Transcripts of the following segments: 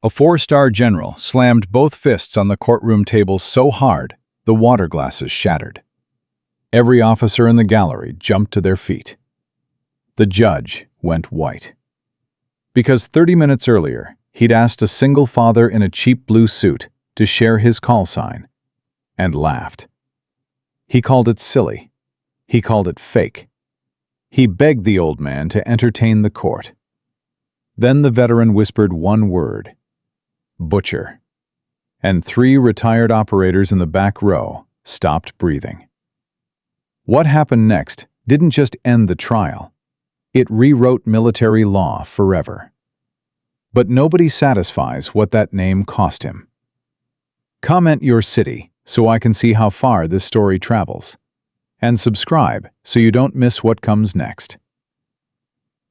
A four-star general slammed both fists on the courtroom table so hard the water glasses shattered. Every officer in the gallery jumped to their feet. The judge went white. Because 30 minutes earlier, he'd asked a single father in a cheap blue suit to share his call sign, and laughed. He called it silly. He called it fake. He begged the old man to entertain the court. Then the veteran whispered one word: butcher. And 3 retired operators in the back row stopped breathing. What happened next didn't just end the trial. It rewrote military law forever. But nobody satisfies what that name cost him. Comment your city so I can see how far this story travels. And subscribe so you don't miss what comes next.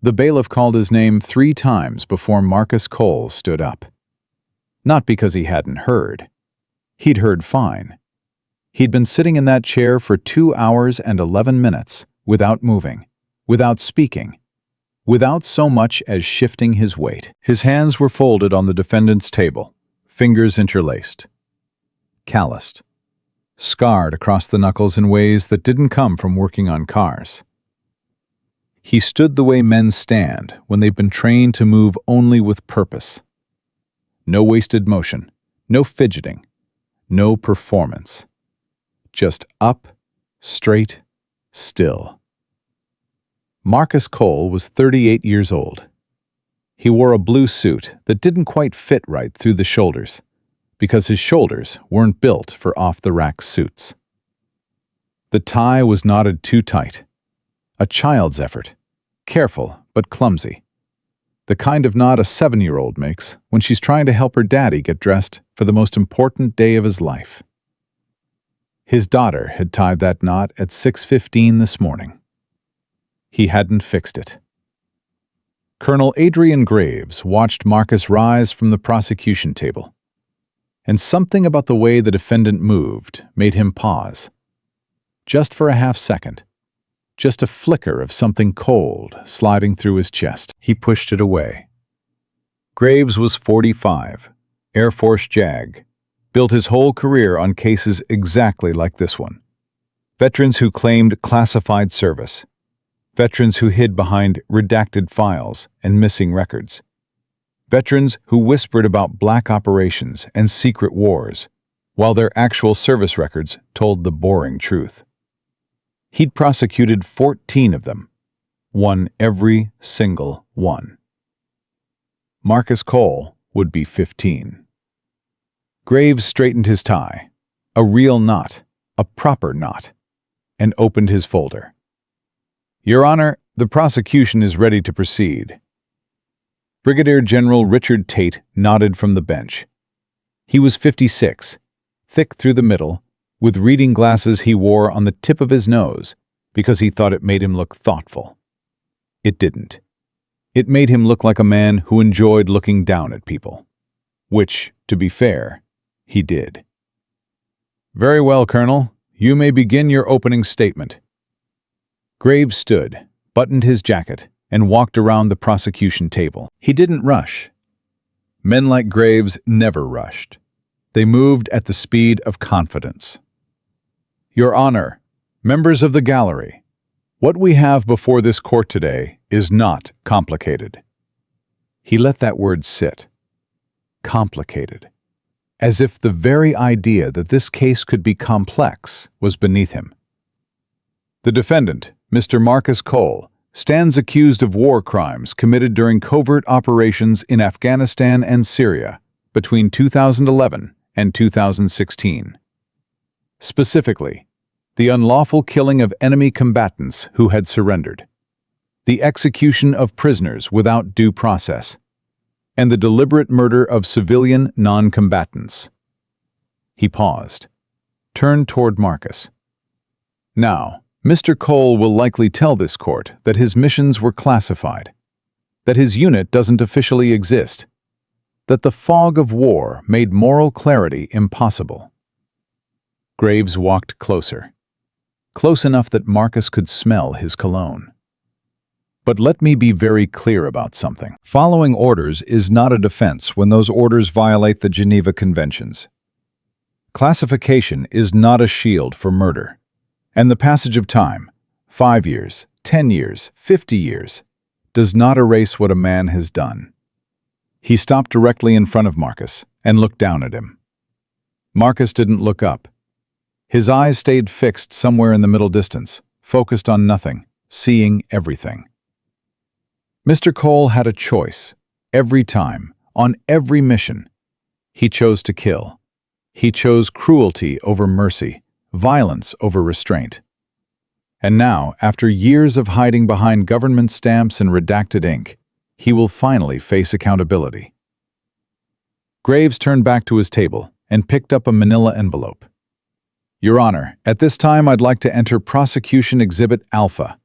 The bailiff called his name 3 times before Marcus Cole stood up. Not because he hadn't heard. He'd heard fine. He'd been sitting in that chair for 2 hours and 11 minutes without moving, without speaking, without so much as shifting his weight. His hands were folded on the defendant's table, fingers interlaced. Calloused. Scarred across the knuckles in ways that didn't come from working on cars. He stood the way men stand when they've been trained to move only with purpose. No wasted motion, no fidgeting, no performance. Just up, straight, still. Marcus Cole was 38 years old. He wore a blue suit that didn't quite fit right through the shoulders, because his shoulders weren't built for off-the-rack suits. The tie was knotted too tight. A child's effort, careful but clumsy. The kind of knot a 7-year-old makes when she's trying to help her daddy get dressed for the most important day of his life. His daughter had tied that knot at 6:15 this morning. He hadn't fixed it. Colonel Adrian Graves watched Marcus rise from the prosecution table, and something about the way the defendant moved made him pause. Just for a half second. Just a flicker of something cold sliding through his chest. He pushed it away. Graves was 45, Air Force JAG, built his whole career on cases exactly like this one. Veterans who claimed classified service. Veterans who hid behind redacted files and missing records. Veterans who whispered about black operations and secret wars, while their actual service records told the boring truth. He'd prosecuted 14 of them, won every single one. Marcus Cole would be 15. Graves straightened his tie, a real knot, a proper knot, and opened his folder. Your Honor, the prosecution is ready to proceed. Brigadier General Richard Tate nodded from the bench. He was 56, thick through the middle, with reading glasses he wore on the tip of his nose because he thought it made him look thoughtful. It didn't. It made him look like a man who enjoyed looking down at people. Which, to be fair, he did. Very well, Colonel. You may begin your opening statement. Graves stood, buttoned his jacket, and walked around the prosecution table. He didn't rush. Men like Graves never rushed. They moved at the speed of confidence. Your Honor, members of the gallery, what we have before this court today is not complicated. He let that word sit. Complicated. As if the very idea that this case could be complex was beneath him. The defendant, Mr. Marcus Cole, stands accused of war crimes committed during covert operations in Afghanistan and Syria between 2011 and 2016. Specifically, the unlawful killing of enemy combatants who had surrendered, the execution of prisoners without due process, and the deliberate murder of civilian non-combatants. He paused, turned toward Marcus. Now, Mr. Cole will likely tell this court that his missions were classified, that his unit doesn't officially exist, that the fog of war made moral clarity impossible. Graves walked closer, close enough that Marcus could smell his cologne. But let me be very clear about something. Following orders is not a defense when those orders violate the Geneva Conventions. Classification is not a shield for murder. And the passage of time, 5 years, 10 years, 50 years, does not erase what a man has done. He stopped directly in front of Marcus and looked down at him. Marcus didn't look up. His eyes stayed fixed somewhere in the middle distance, focused on nothing, seeing everything. Mr. Cole had a choice, every time, on every mission. He chose to kill. He chose cruelty over mercy, violence over restraint. And now, after years of hiding behind government stamps and redacted ink, he will finally face accountability. Graves turned back to his table and picked up a manila envelope. Your Honor, at this time I'd like to enter Prosecution Exhibit Alpha,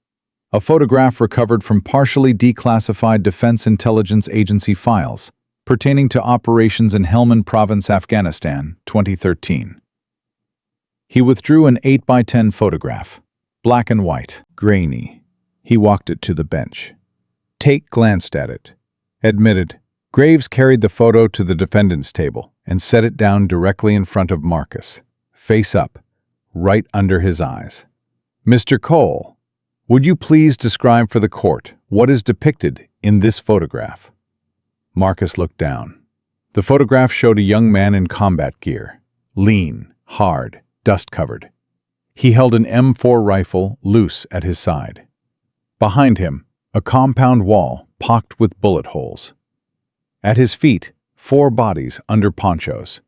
a photograph recovered from partially declassified Defense Intelligence Agency files pertaining to operations in Helmand Province, Afghanistan, 2013. He withdrew an 8x10 photograph, black and white, grainy. He walked it to the bench. Tate glanced at it, admitted. Graves carried the photo to the defendant's table and set it down directly in front of Marcus, face up, right under his eyes. Mr. Cole, would you please describe for the court what is depicted in this photograph? Marcus looked down. The photograph showed a young man in combat gear, lean, hard, dust-covered. He held an M4 rifle loose at his side. Behind him, a compound wall pocked with bullet holes. At his feet, 4 bodies under ponchos,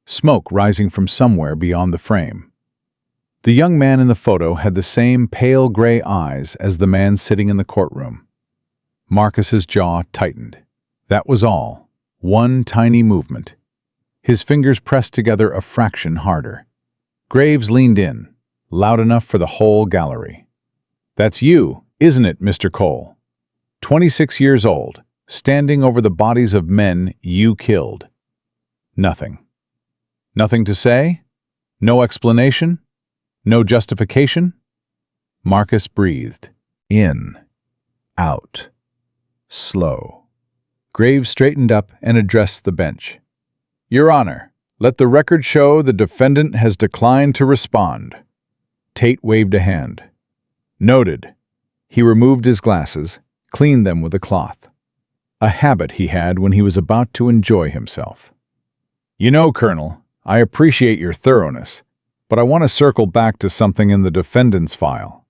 smoke rising from somewhere beyond the frame. The young man in the photo had the same pale gray eyes as the man sitting in the courtroom. Marcus's jaw tightened. That was all. One tiny movement. His fingers pressed together a fraction harder. Graves leaned in, loud enough for the whole gallery. That's you, isn't it, Mr. Cole? 26 years old, standing over the bodies of men you killed. Nothing. Nothing to say? No explanation? No justification? Marcus breathed. In. Out. Slow. Graves straightened up and addressed the bench. Your Honor, let the record show the defendant has declined to respond. Tate waved a hand. Noted. He removed his glasses, cleaned them with a cloth. A habit he had when he was about to enjoy himself. You know, Colonel, I appreciate your thoroughness, but I want to circle back to something in the defendant's file.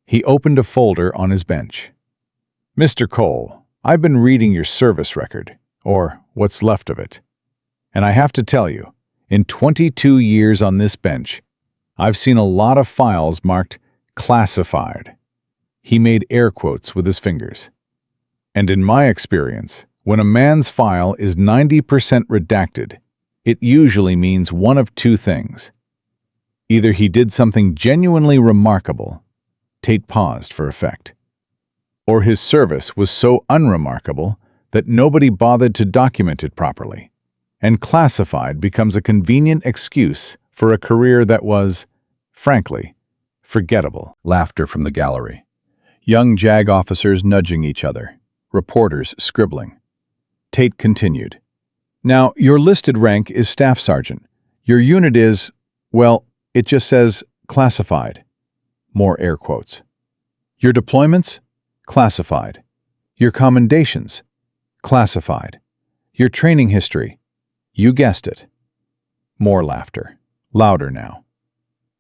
He opened a folder on his bench. Mr. Cole, I've been reading your service record, or what's left of it. And I have to tell you, in 22 years on this bench, I've seen a lot of files marked classified. He made air quotes with his fingers. And in my experience, when a man's file is 90% redacted, it usually means one of 2 things. Either he did something genuinely remarkable, Tate paused for effect, or his service was so unremarkable that nobody bothered to document it properly, and classified becomes a convenient excuse for a career that was, frankly, forgettable. Laughter from the gallery. Young JAG officers nudging each other, reporters scribbling. Tate continued. Now, your listed rank is Staff Sergeant. Your unit is, well, it just says classified. More air quotes. Your deployments? Classified. Your commendations? Classified. Your training history? You guessed it. More laughter. Louder now.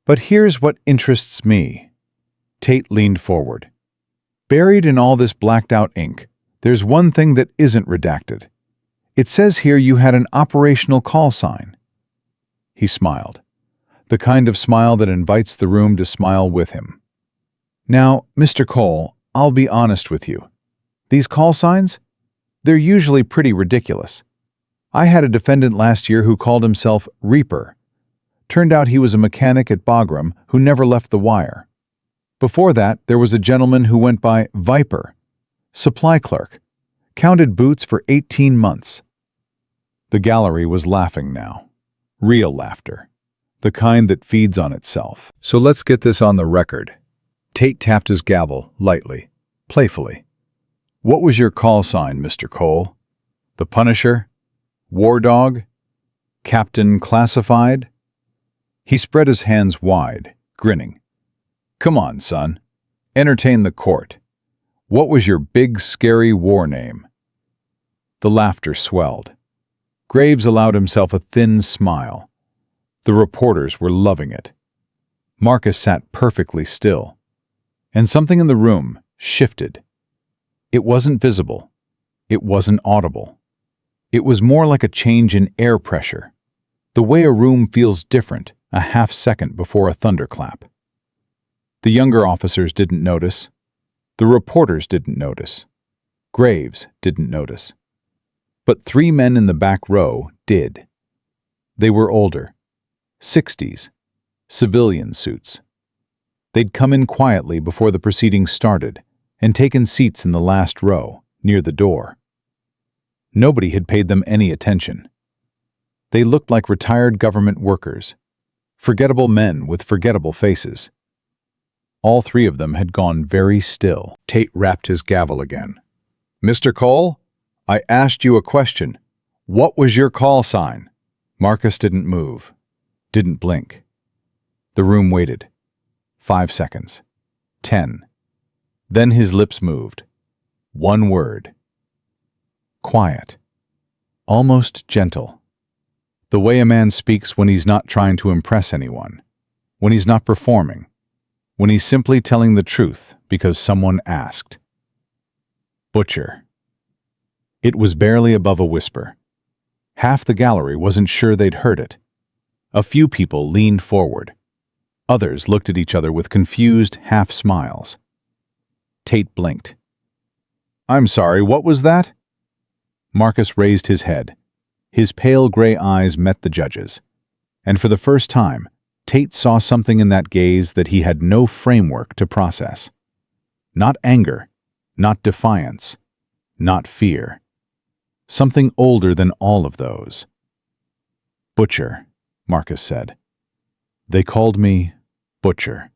But here's what interests me. Tate leaned forward. Buried in all this blacked-out ink, there's one thing that isn't redacted. It says here you had an operational call sign. He smiled. The kind of smile that invites the room to smile with him. Now, Mr. Cole, I'll be honest with you. These call signs? They're usually pretty ridiculous. I had a defendant last year who called himself Reaper. Turned out he was a mechanic at Bagram who never left the wire. Before that, there was a gentleman who went by Viper, supply clerk, counted boots for 18 months. The gallery was laughing now. Real laughter. The kind that feeds on itself. So let's get this on the record. Tate tapped his gavel lightly. playfully. "What was your call sign, Mr. Cole? The Punisher? War Dog? Captain Classified?" He spread his hands wide, grinning. "Come on, son. Entertain the court. What was your big, scary war name?" The laughter swelled. Graves allowed himself a thin smile. The reporters were loving it. Marcus sat perfectly still. And something in the room shifted. It wasn't visible. It wasn't audible. It was more like a change in air pressure, the way a room feels different a half second before a thunderclap. The younger officers didn't notice. The reporters didn't notice. Graves didn't notice. But 3 men in the back row did. They were older, 60s, civilian suits. They'd come in quietly before the proceedings started and taken seats in the last row, near the door. Nobody had paid them any attention. They looked like retired government workers, forgettable men with forgettable faces. All 3 of them had gone very still. Tate rapped his gavel again. "Mr. Cole, I asked you a question. What was your call sign?" Marcus didn't move, didn't blink. The room waited. 5 seconds. 10. Then his lips moved. 1 word. Quiet. Almost gentle. The way a man speaks when he's not trying to impress anyone, when he's not performing, when he's simply telling the truth because someone asked. Butcher. It was barely above a whisper. Half the gallery wasn't sure they'd heard it. A few people leaned forward. Others looked at each other with confused half-smiles. Tate blinked. "I'm sorry, what was that?" Marcus raised his head. His pale gray eyes met the judge's. And for the first time, Tate saw something in that gaze that he had no framework to process. Not anger, not defiance, not fear. Something older than all of those. "Butcher," Marcus said. "They called me Butcher."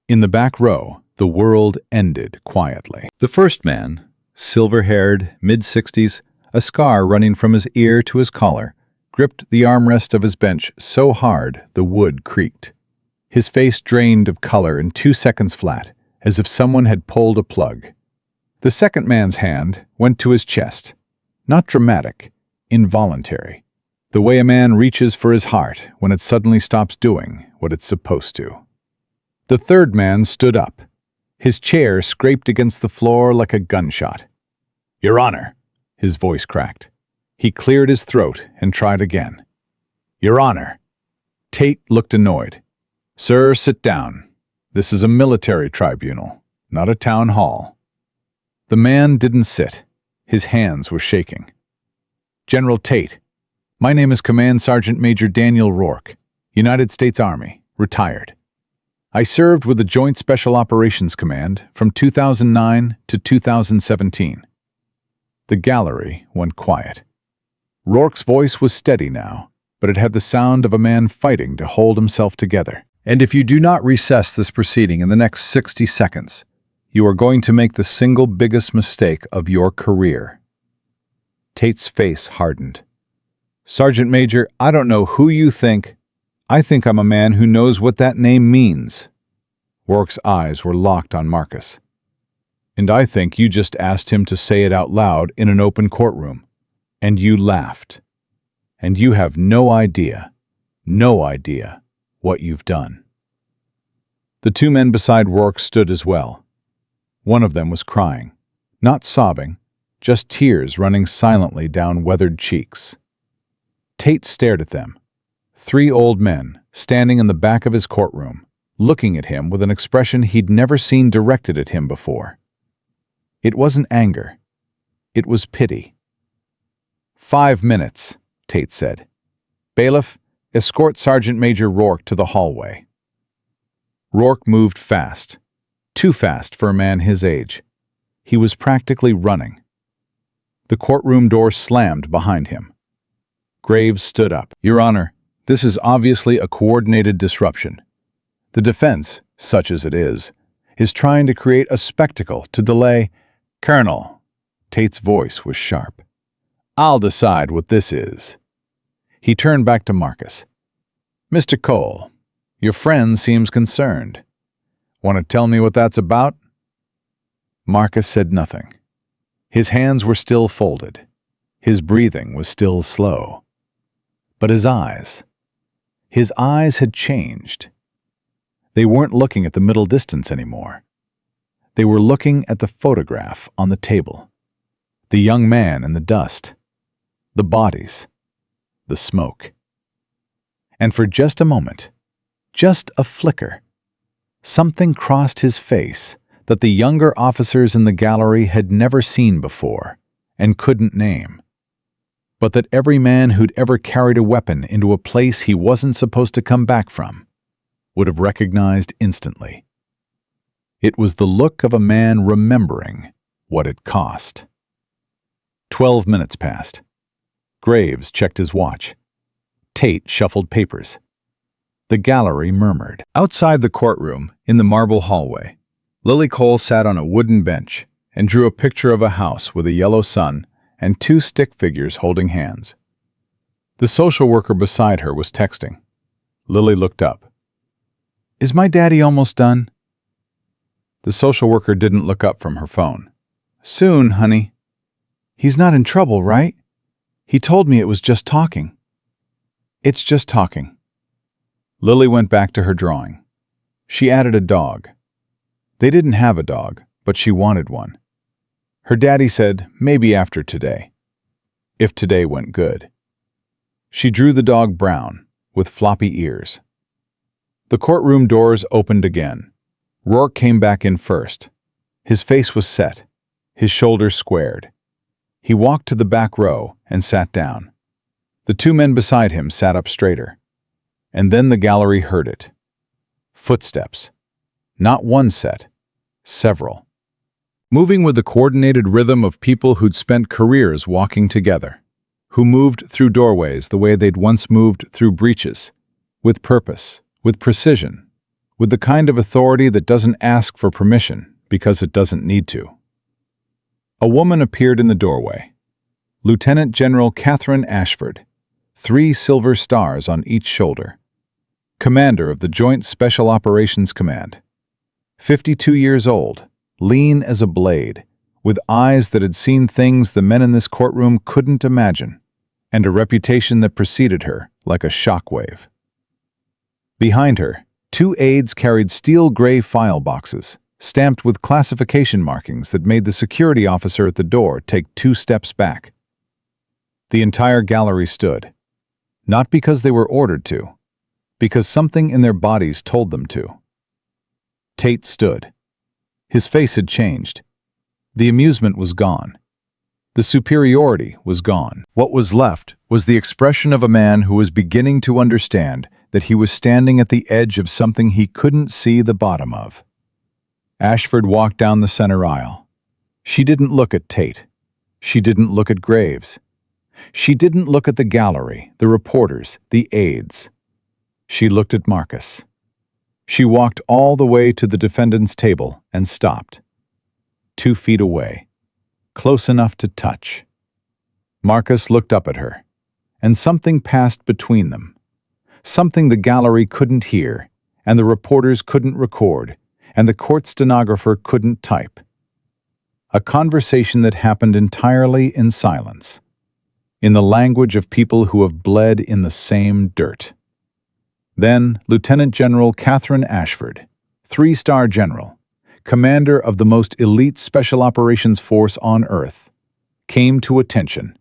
In the back row, the world ended quietly. The first man, silver-haired, mid-60s, a scar running from his ear to his collar, gripped the armrest of his bench so hard the wood creaked. His face drained of color in 2 seconds flat, as if someone had pulled a plug. The second man's hand went to his chest. Not dramatic, involuntary. The way a man reaches for his heart when it suddenly stops doing what it's supposed to. The third man stood up. His chair scraped against the floor like a gunshot. "Your Honor," his voice cracked. He cleared his throat and tried again. "Your Honor." Tate looked annoyed. "Sir, sit down. This is a military tribunal, not a town hall." The man didn't sit. His hands were shaking. "General Tate, my name is Command Sergeant Major Daniel Rourke, United States Army, retired. I served with the Joint Special Operations Command from 2009 to 2017. The gallery went quiet. Rourke's voice was steady now, but it had the sound of a man fighting to hold himself together. "And if you do not recess this proceeding in the next 60 seconds, you are going to make the single biggest mistake of your career." Tate's face hardened. "Sergeant Major, I don't know who you think. I think I'm a man who knows what that name means." Rourke's eyes were locked on Marcus. "And I think you just asked him to say it out loud in an open courtroom. And you laughed. And you have no idea what you've done." The 2 men beside Rourke stood as well. One of them was crying, not sobbing, just tears running silently down weathered cheeks. Tate stared at them. 3 old men, standing in the back of his courtroom, looking at him with an expression he'd never seen directed at him before. It wasn't anger. It was pity. 5 minutes, Tate said. "Bailiff, escort Sergeant Major Rourke to the hallway." Rourke moved fast. Too fast for a man his age. He was practically running. The courtroom door slammed behind him. Graves stood up. "Your Honor, this is obviously a coordinated disruption. The defense, such as it is is trying to create a spectacle to delay. Colonel, Tate's voice was sharp. I'll decide what this is. He turned back to Marcus. Mr. Cole, your friend seems concerned. Want to tell me what that's about? Marcus said nothing. His hands were still folded. His breathing was still slow. But his eyes had changed. They weren't looking at the middle distance anymore. They were looking at the photograph on the table. The young man in the dust. The bodies. The smoke. And for just a moment, just a flicker, something crossed his face that the younger officers in the gallery had never seen before and couldn't name, but that every man who'd ever carried a weapon into a place he wasn't supposed to come back from would have recognized instantly. It was the look of a man remembering what it cost. 12 minutes passed. Graves checked his watch. Tate shuffled papers. The gallery murmured. Outside the courtroom, in the marble hallway, Lily Cole sat on a wooden bench and drew a picture of a house with a yellow sun and two stick figures holding hands. The social worker beside her was texting. Lily looked up. Is my daddy almost done? The social worker didn't look up from her phone. Soon, honey. He's not in trouble, right? He told me it was just talking. It's just talking. Lily went back to her drawing. She added a dog. They didn't have a dog, but she wanted one. Her daddy said maybe after today, if today went good. She drew the dog Brown, with floppy ears. The courtroom doors opened again. Rourke came back in first. His face was set, his shoulders squared. He walked to the back row and sat down. The two men beside him sat up straighter. And then the gallery heard it. Footsteps. Not one set, several. Moving with the coordinated rhythm of people who'd spent careers walking together, who moved through doorways the way they'd once moved through breaches, with purpose, with precision, with the kind of authority that doesn't ask for permission because it doesn't need to. A woman appeared in the doorway. Lieutenant General Catherine Ashford, 3 silver stars on each shoulder. Commander of the Joint Special Operations Command. 52 years old, lean as a blade, with eyes that had seen things the men in this courtroom couldn't imagine, and a reputation that preceded her like a shockwave. Behind her, 2 aides carried steel gray file boxes, stamped with classification markings that made the security officer at the door take 2 steps back. The entire gallery stood, not because they were ordered to, because something in their bodies told them to. Tate stood. His face had changed. The amusement was gone. The superiority was gone. What was left was the expression of a man who was beginning to understand that he was standing at the edge of something he couldn't see the bottom of. Ashford walked down the center aisle. She didn't look at Tate. She didn't look at Graves. She didn't look at the gallery, the reporters, the aides. She looked at Marcus. She walked all the way to the defendant's table and stopped. 2 feet away, close enough to touch. Marcus looked up at her, and something passed between them. Something the gallery couldn't hear, and the reporters couldn't record, and the court stenographer couldn't type. A conversation that happened entirely in silence, in the language of people who have bled in the same dirt. Then Lieutenant General Catherine Ashford, 3-star general, commander of the most elite special operations force on Earth, came to attention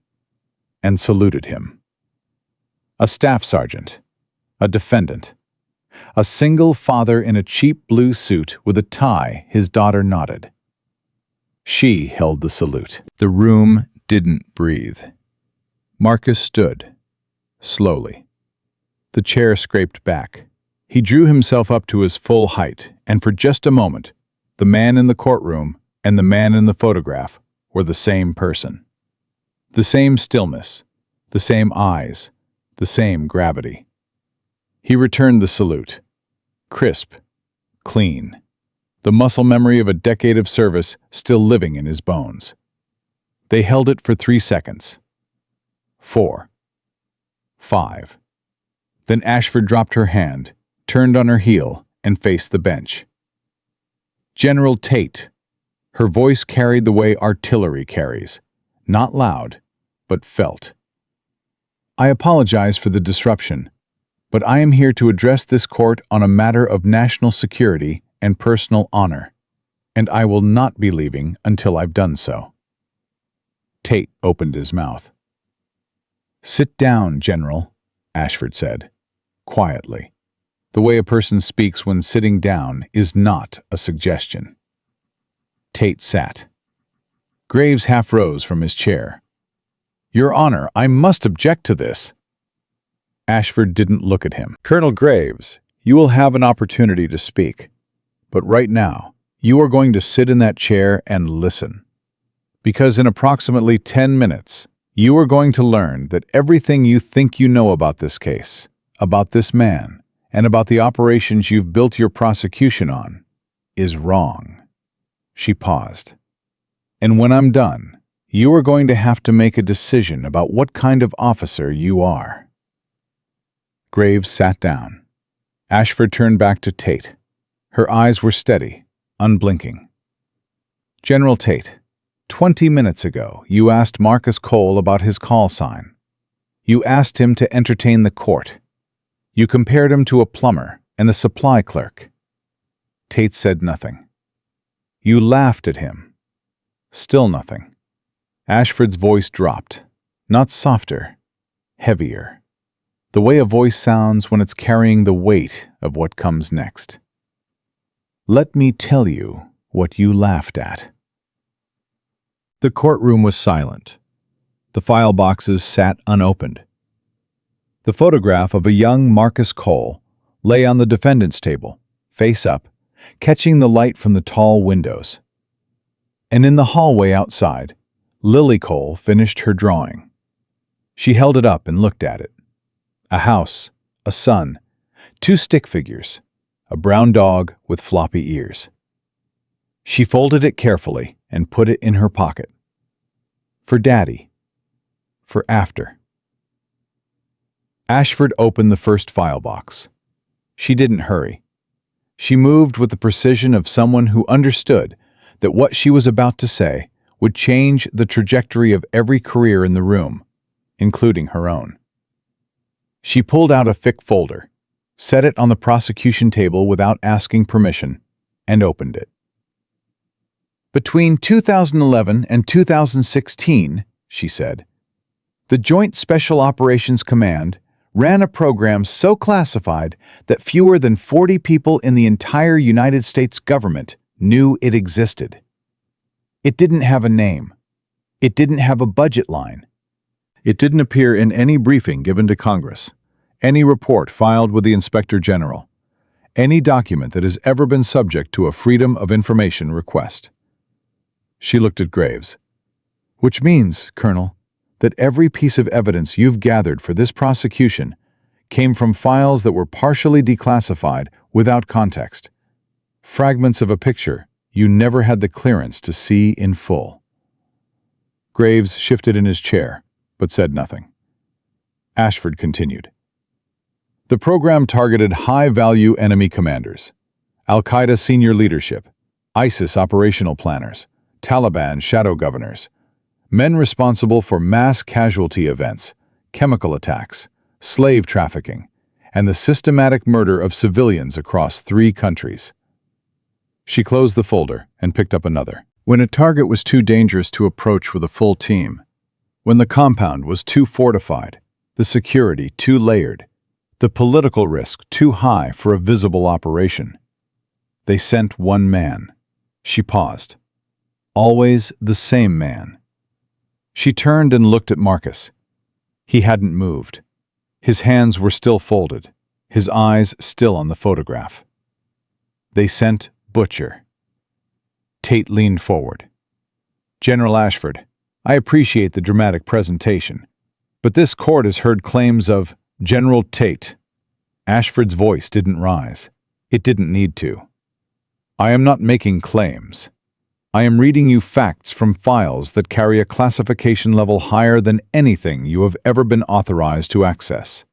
and saluted him. A staff sergeant, a defendant, a single father in a cheap blue suit with a tie his daughter nodded. She held the salute. The room didn't breathe. Marcus stood, slowly. The chair scraped back. He drew himself up to his full height, and for just a moment, the man in the courtroom and the man in the photograph were the same person. The same stillness, the same eyes, the same gravity. He returned the salute. Crisp, clean. the muscle memory of a decade of service still living in his bones. They held it for 3 seconds. 4. 5. Then Ashford dropped her hand, turned on her heel, and faced the bench. "General Tate." Her voice carried the way artillery carries, not loud, but felt. "I apologize for the disruption, but I am here to address this court on a matter of national security and personal honor, and I will not be leaving until I've done so." Tate opened his mouth. "Sit down, General," Ashford said, quietly. The way a person speaks when sitting down is not a suggestion. Tate sat. Graves half rose from his chair. "Your Honor, I must object to this." Ashford didn't look at him. "Colonel Graves, you will have an opportunity to speak. But right now, you are going to sit in that chair and listen. Because in approximately 10 minutes, you are going to learn that everything you think you know about this case, about this man, and about the operations you've built your prosecution on, is wrong." She paused. "And when I'm done, you are going to have to make a decision about what kind of officer you are." Graves sat down. Ashford turned back to Tate. Her eyes were steady, unblinking. "General Tate, 20 minutes ago, you asked Marcus Cole about his call sign. You asked him to entertain the court. You compared him to a plumber and a supply clerk." Tate said nothing. "You laughed at him." Still nothing. Ashford's voice dropped, not softer, heavier, the way a voice sounds when it's carrying the weight of what comes next. "Let me tell you what you laughed at." The courtroom was silent. The file boxes sat unopened. The photograph of a young Marcus Cole lay on the defendant's table, face up, catching the light from the tall windows. And in the hallway outside, Lily Cole finished her drawing. She held it up and looked at it. A house, a sun, 2 stick figures, a brown dog with floppy ears. She folded it carefully and put it in her pocket. For Daddy. For after. Ashford opened the first file box. She didn't hurry. She moved with the precision of someone who understood that what she was about to say would change the trajectory of every career in the room, including her own. She pulled out a thick folder, set it on the prosecution table without asking permission, and opened it. "Between 2011 and 2016, she said, the Joint Special Operations Command ran a program so classified that fewer than 40 people in the entire United States government knew it existed. It didn't have a name. It didn't have a budget line. It didn't appear in any briefing given to Congress, any report filed with the Inspector General, any document that has ever been subject to a Freedom of Information request." She looked at Graves. "Which means, Colonel, that every piece of evidence you've gathered for this prosecution came from files that were partially declassified without context, fragments of a picture you never had the clearance to see in full." Graves shifted in his chair, but said nothing. Ashford continued. "The program targeted high-value enemy commanders, Al-Qaeda senior leadership, ISIS operational planners, Taliban shadow governors, men responsible for mass casualty events, chemical attacks, slave trafficking, and the systematic murder of civilians across 3 countries. She closed the folder and picked up another. When a target was too dangerous to approach with a full team, when the compound was too fortified, the security too layered, the political risk too high for a visible operation, they sent one man. She paused. Always the same man. She turned and looked at Marcus. He hadn't moved. His hands were still folded, his eyes still on the photograph. They sent Butcher. Tate leaned forward. "General Ashford, I appreciate the dramatic presentation, but this court has heard claims of General Tate." Ashford's voice didn't rise. It didn't need to. I am not making claims. I am reading you facts from files that carry a classification level higher than anything you have ever been authorized to access.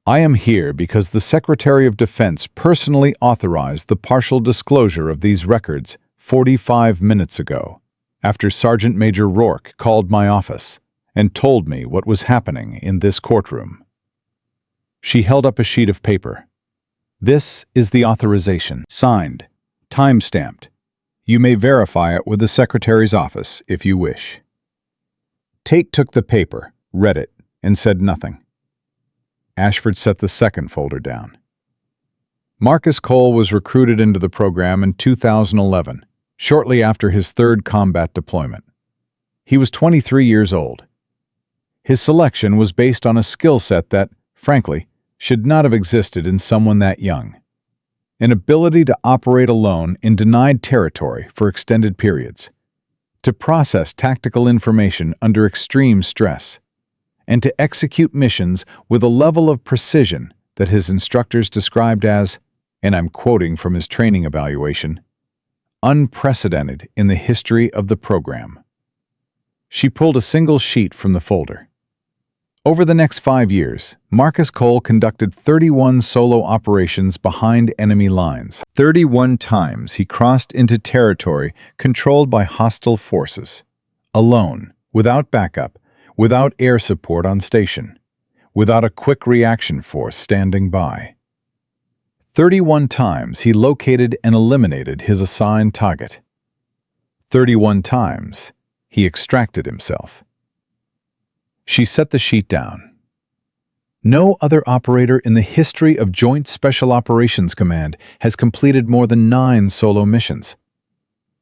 I am here because the Secretary of Defense personally authorized the partial disclosure of these records 45 minutes ago, after Sergeant Major Rourke called my office and told me what was happening in this courtroom. She held up a sheet of paper. This is the authorization, signed, time-stamped. You may verify it with the Secretary's office if you wish. Tate took the paper, read it, and said nothing. Ashford set the second folder down. Marcus Cole was recruited into the program in 2011, shortly after his third combat deployment. He was 23 years old. His selection was based on a skill set that, frankly, should not have existed in someone that young. An ability to operate alone in denied territory for extended periods, to process tactical information under extreme stress, and to execute missions with a level of precision that his instructors described as, and I'm quoting from his training evaluation, unprecedented in the history of the program. She pulled a single sheet from the folder. Over the next 5 years, Marcus Cole conducted 31 solo operations behind enemy lines. 31 times he crossed into territory controlled by hostile forces, alone, without backup, without air support on station, without a quick reaction force standing by. 31 times he located and eliminated his assigned target. 31 times he extracted himself. She set the sheet down. No other operator in the history of Joint Special Operations Command has completed more than 9 solo missions.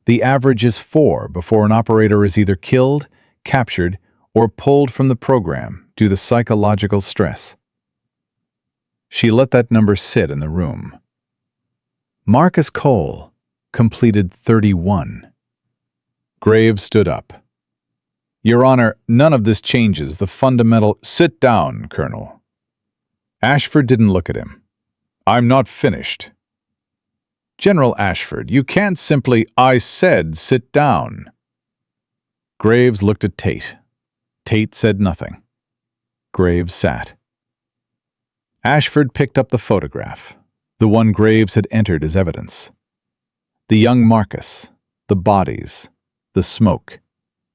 The average is 4 before an operator is either killed, captured, or pulled from the program due to psychological stress. She let that number sit in the room. Marcus Cole completed 31. Graves stood up. Your Honor, none of this changes the fundamental— Sit down, Colonel. Ashford didn't look at him. I'm not finished. General Ashford, you can't simply— I said sit down. Graves looked at Tate. Tate said nothing. Graves sat. Ashford picked up the photograph, the one Graves had entered as evidence. The young Marcus, the bodies, the smoke.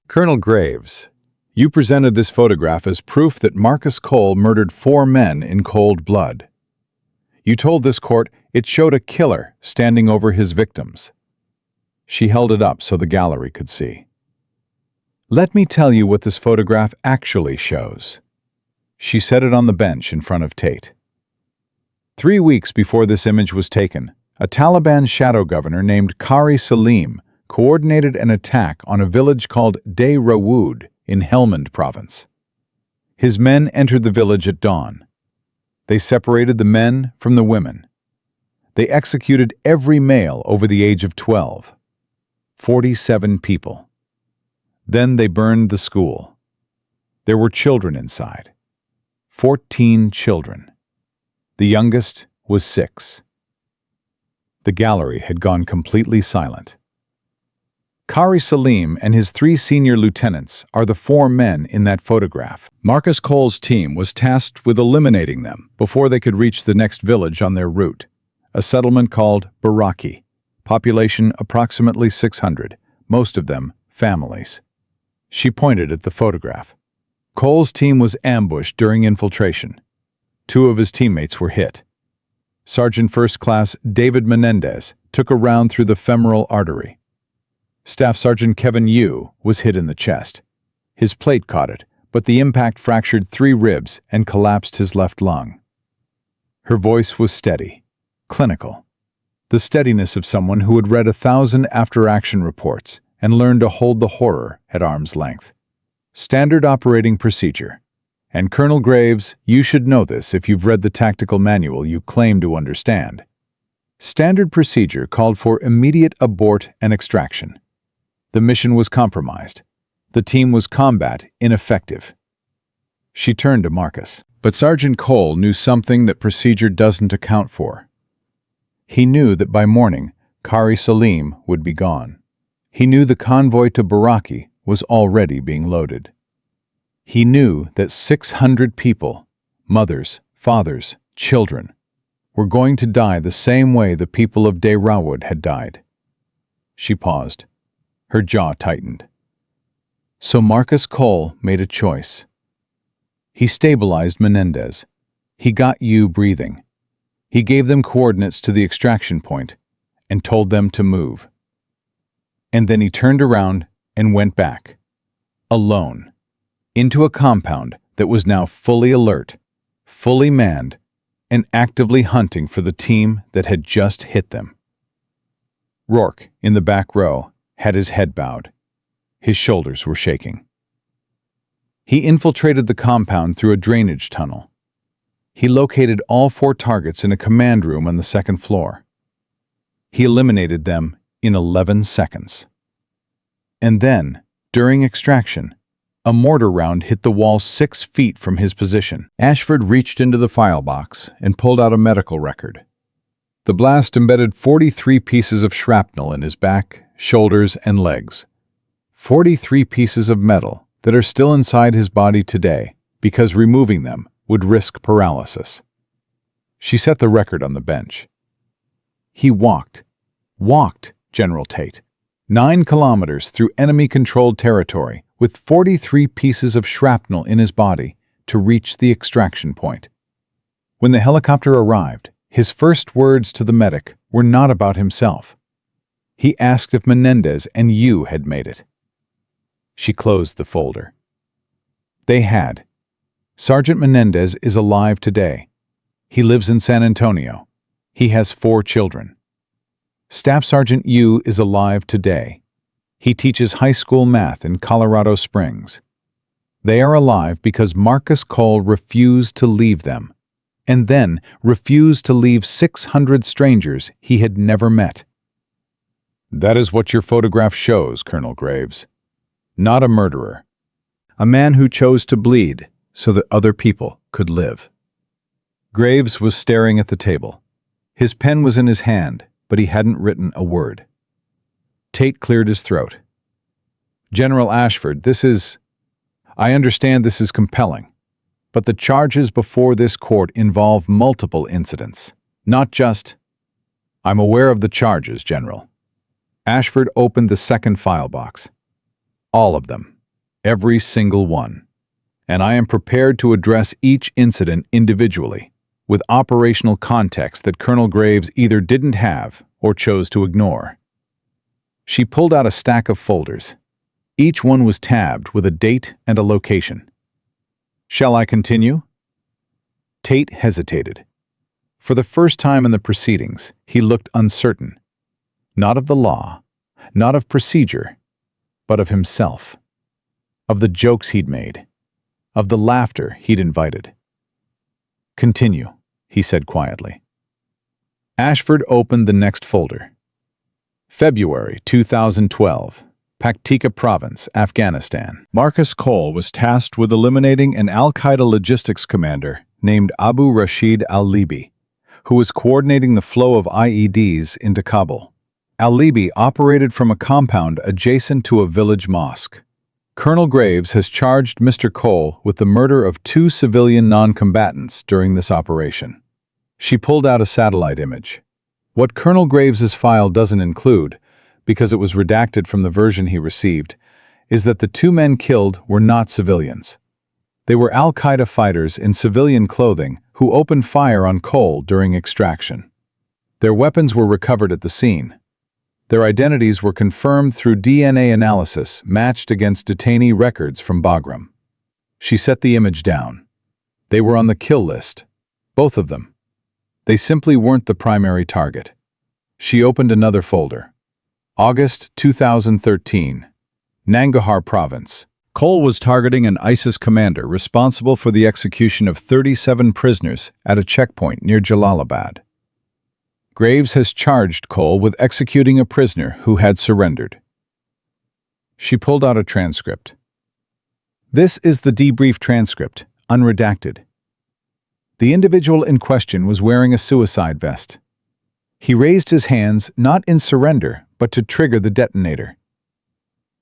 Colonel Graves, you presented this photograph as proof that Marcus Cole murdered 4 men in cold blood. You told this court it showed a killer standing over his victims. She held it up so the gallery could see. Let me tell you what this photograph actually shows. She set it on the bench in front of Tate. 3 weeks before this image was taken, a Taliban shadow governor named Qari Salim coordinated an attack on a village called De Rawood in Helmand province. His men entered the village at dawn. They separated the men from the women. They executed every male over the age of 12. 47 people. Then they burned the school. There were children inside. 14 children. The youngest was 6. The gallery had gone completely silent. Qari Salim and his 3 senior lieutenants are the 4 men in that photograph. Marcus Cole's team was tasked with eliminating them before they could reach the next village on their route, a settlement called Baraki, population approximately 600, most of them families. She pointed at the photograph. Cole's team was ambushed during infiltration. 2 of his teammates were hit. Sergeant First Class David Menendez took a round through the femoral artery. Staff Sergeant Kevin Yu was hit in the chest. His plate caught it, but the impact fractured 3 ribs and collapsed his left lung. Her voice was steady, clinical, the steadiness of someone who had read 1,000 after-action reports and learned to hold the horror at arm's length. Standard operating procedure. And Colonel Graves, you should know this if you've read the tactical manual you claim to understand. Standard procedure called for immediate abort and extraction. The mission was compromised. The team was combat ineffective. She turned to Marcus. But Sergeant Cole knew something that procedure doesn't account for. He knew that by morning, Kari Salim would be gone. He knew the convoy to Baraki was already being loaded. He knew that 600 people, mothers, fathers, children, were going to die the same way the people of Dehrawood had died. She paused. Her jaw tightened. So Marcus Cole made a choice. He stabilized Menendez. He got you breathing. He gave them coordinates to the extraction point and told them to move. And then he turned around and went back, alone, into a compound that was now fully alert, fully manned, and actively hunting for the team that had just hit them. Rourke, in the back row, had his head bowed. His shoulders were shaking. He infiltrated the compound through a drainage tunnel. He located all 4 targets in a command room on the 2nd floor. He eliminated them in 11 seconds. And then, during extraction, a mortar round hit the wall 6 feet from his position. Ashford reached into the file box and pulled out a medical record. The blast embedded 43 pieces of shrapnel in his back, shoulders, and legs. 43 pieces of metal that are still inside his body today because removing them would risk paralysis. She set the record on the bench. He walked, General Tate, 9 kilometers through enemy-controlled territory with 43 pieces of shrapnel in his body to reach the extraction point. When the helicopter arrived, his first words to the medic were not about himself. He asked if Menendez and you had made it. She closed the folder. They had. Sergeant Menendez is alive today. He lives in San Antonio. He has 4 children. Staff Sergeant Yu is alive today. He teaches high school math in Colorado Springs. They are alive because Marcus Cole refused to leave them, and then refused to leave 600 strangers he had never met. That is what your photograph shows, Colonel Graves. Not a murderer. A man who chose to bleed so that other people could live. Graves was staring at the table. His pen was in his hand, but he hadn't written a word. Tate cleared his throat. General Ashford, I understand this is compelling, but the charges before this court involve multiple incidents, not just... I'm aware of the charges, General. Ashford opened the 2nd file box. All of them. Every single one. And I am prepared to address each incident individually, with operational context that Colonel Graves either didn't have or chose to ignore. She pulled out a stack of folders. Each one was tabbed with a date and a location. Shall I continue? Tate hesitated. For the first time in the proceedings, he looked uncertain. Not of the law, not of procedure, but of himself. Of the jokes he'd made. Of the laughter he'd invited. Continue, he said quietly. Ashford opened the next folder. February 2012, Paktika Province, Afghanistan. Marcus Cole was tasked with eliminating an al-Qaeda logistics commander named Abu Rashid al-Libi, who was coordinating the flow of IEDs into Kabul. Al-Libi operated from a compound adjacent to a village mosque. Colonel Graves has charged Mr. Cole with the murder of 2 civilian non-combatants during this operation. She pulled out a satellite image. What Colonel Graves's file doesn't include, because it was redacted from the version he received, is that the 2 men killed were not civilians. They were al-Qaeda fighters in civilian clothing who opened fire on Cole during extraction. Their weapons were recovered at the scene. Their identities were confirmed through DNA analysis matched against detainee records from Bagram. She set the image down. They were on the kill list. Both of them. They simply weren't the primary target. She opened another folder. August 2013. Nangarhar Province. Cole was targeting an ISIS commander responsible for the execution of 37 prisoners at a checkpoint near Jalalabad. Graves has charged Cole with executing a prisoner who had surrendered. She pulled out a transcript. This is the debrief transcript, unredacted. The individual in question was wearing a suicide vest. He raised his hands not in surrender, but to trigger the detonator.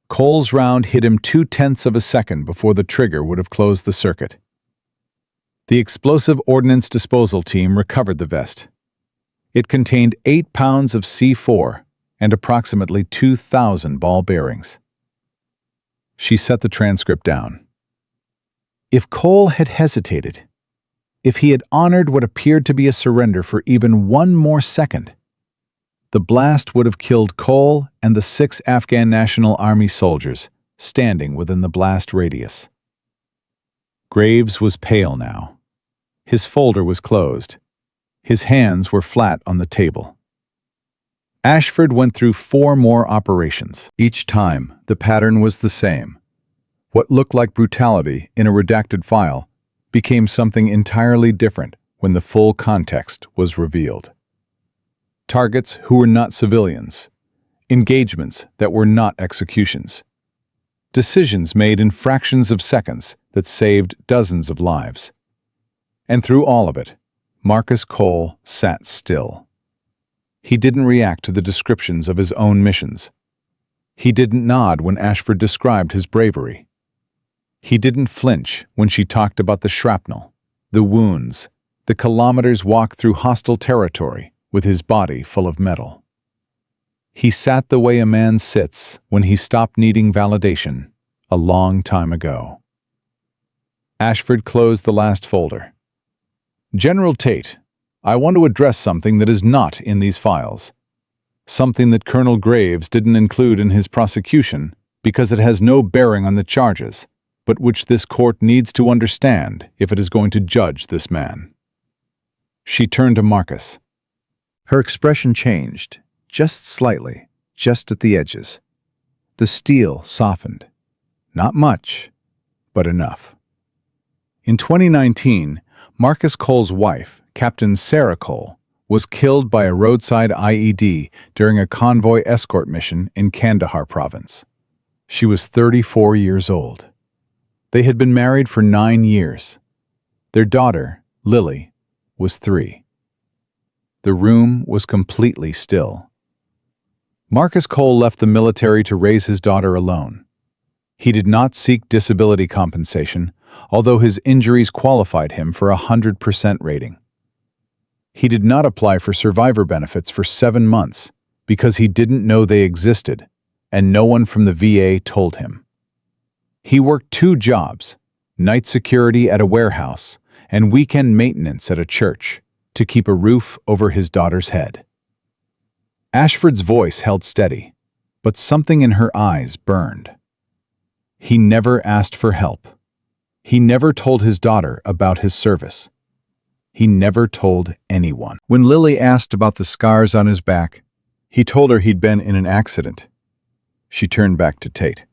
Cole's round hit him 0.2 of a second before the trigger would have closed the circuit. The explosive ordnance disposal team recovered the vest. It contained 8 pounds of C4 and approximately 2,000 ball bearings. She set the transcript down. If Cole had hesitated, if he had honored what appeared to be a surrender for even one more second, the blast would have killed Cole and the 6 Afghan National Army soldiers standing within the blast radius. Graves was pale now. His folder was closed. His hands were flat on the table. Ashford went through 4 more operations. Each time, the pattern was the same. What looked like brutality in a redacted file became something entirely different when the full context was revealed. Targets who were not civilians, engagements that were not executions, decisions made in fractions of seconds that saved dozens of lives. And through all of it, Marcus Cole sat still. He didn't react to the descriptions of his own missions. He didn't nod when Ashford described his bravery. He didn't flinch when she talked about the shrapnel, the wounds, the kilometers walked through hostile territory with his body full of metal. He sat the way a man sits when he stopped needing validation a long time ago. Ashford closed the last folder. General Tate, I want to address something that is not in these files. Something that Colonel Graves didn't include in his prosecution because it has no bearing on the charges, but which this court needs to understand if it is going to judge this man. She turned to Marcus. Her expression changed, just slightly, just at the edges. The steel softened. Not much, but enough. In 2019, Marcus Cole's wife, Captain Sarah Cole, was killed by a roadside IED during a convoy escort mission in Kandahar province. She was 34 years old. They had been married for 9 years. Their daughter, Lily, was 3. The room was completely still. Marcus Cole left the military to raise his daughter alone. He did not seek disability compensation, although his injuries qualified him for a 100% rating. He did not apply for survivor benefits for 7 months because he didn't know they existed, and no one from the VA told him. He worked 2 jobs, night security at a warehouse and weekend maintenance at a church, to keep a roof over his daughter's head. Ashford's voice held steady, but something in her eyes burned. He never asked for help. He never told his daughter about his service. He never told anyone. When Lily asked about the scars on his back, he told her he'd been in an accident. She turned back to Tate.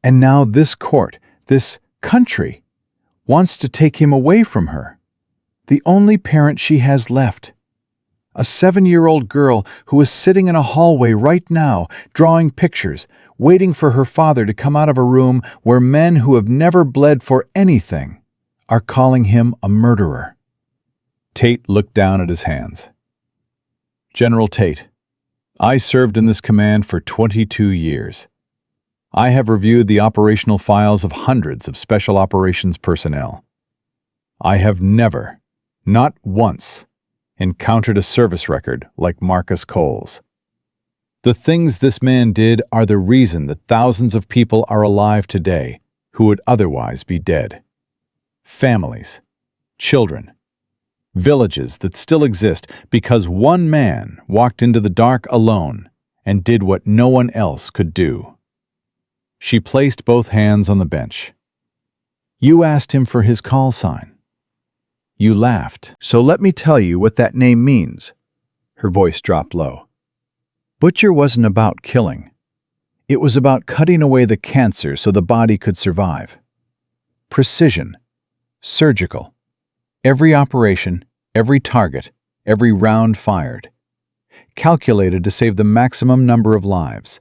And now this court, this country, wants to take him away from her. The only parent she has left. A 7-year-old girl who is sitting in a hallway right now, drawing pictures, waiting for her father to come out of a room where men who have never bled for anything are calling him a murderer. Tate looked down at his hands. General Tate, I served in this command for 22 years. I have reviewed the operational files of hundreds of special operations personnel. I have never, not once, encountered a service record like Marcus Cole's. The things this man did are the reason that thousands of people are alive today who would otherwise be dead. Families, children, villages that still exist because one man walked into the dark alone and did what no one else could do. She placed both hands on the bench. You asked him for his call sign. You laughed. So let me tell you what that name means. Her voice dropped low. Butcher wasn't about killing. It was about cutting away the cancer so the body could survive. Precision. Surgical. Every operation, every target, every round fired. Calculated to save the maximum number of lives.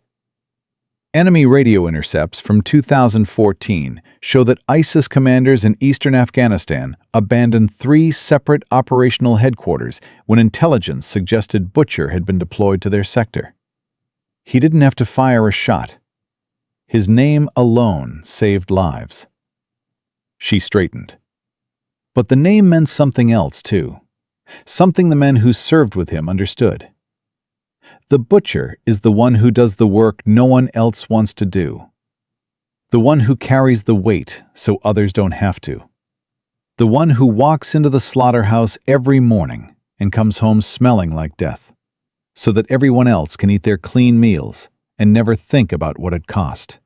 Enemy radio intercepts from 2014 show that ISIS commanders in eastern Afghanistan abandoned 3 separate operational headquarters when intelligence suggested Butcher had been deployed to their sector. He didn't have to fire a shot. His name alone saved lives. She straightened. But the name meant something else, too. Something the men who served with him understood. The butcher is the one who does the work no one else wants to do. The one who carries the weight so others don't have to. The one who walks into the slaughterhouse every morning and comes home smelling like death, so that everyone else can eat their clean meals and never think about what it cost.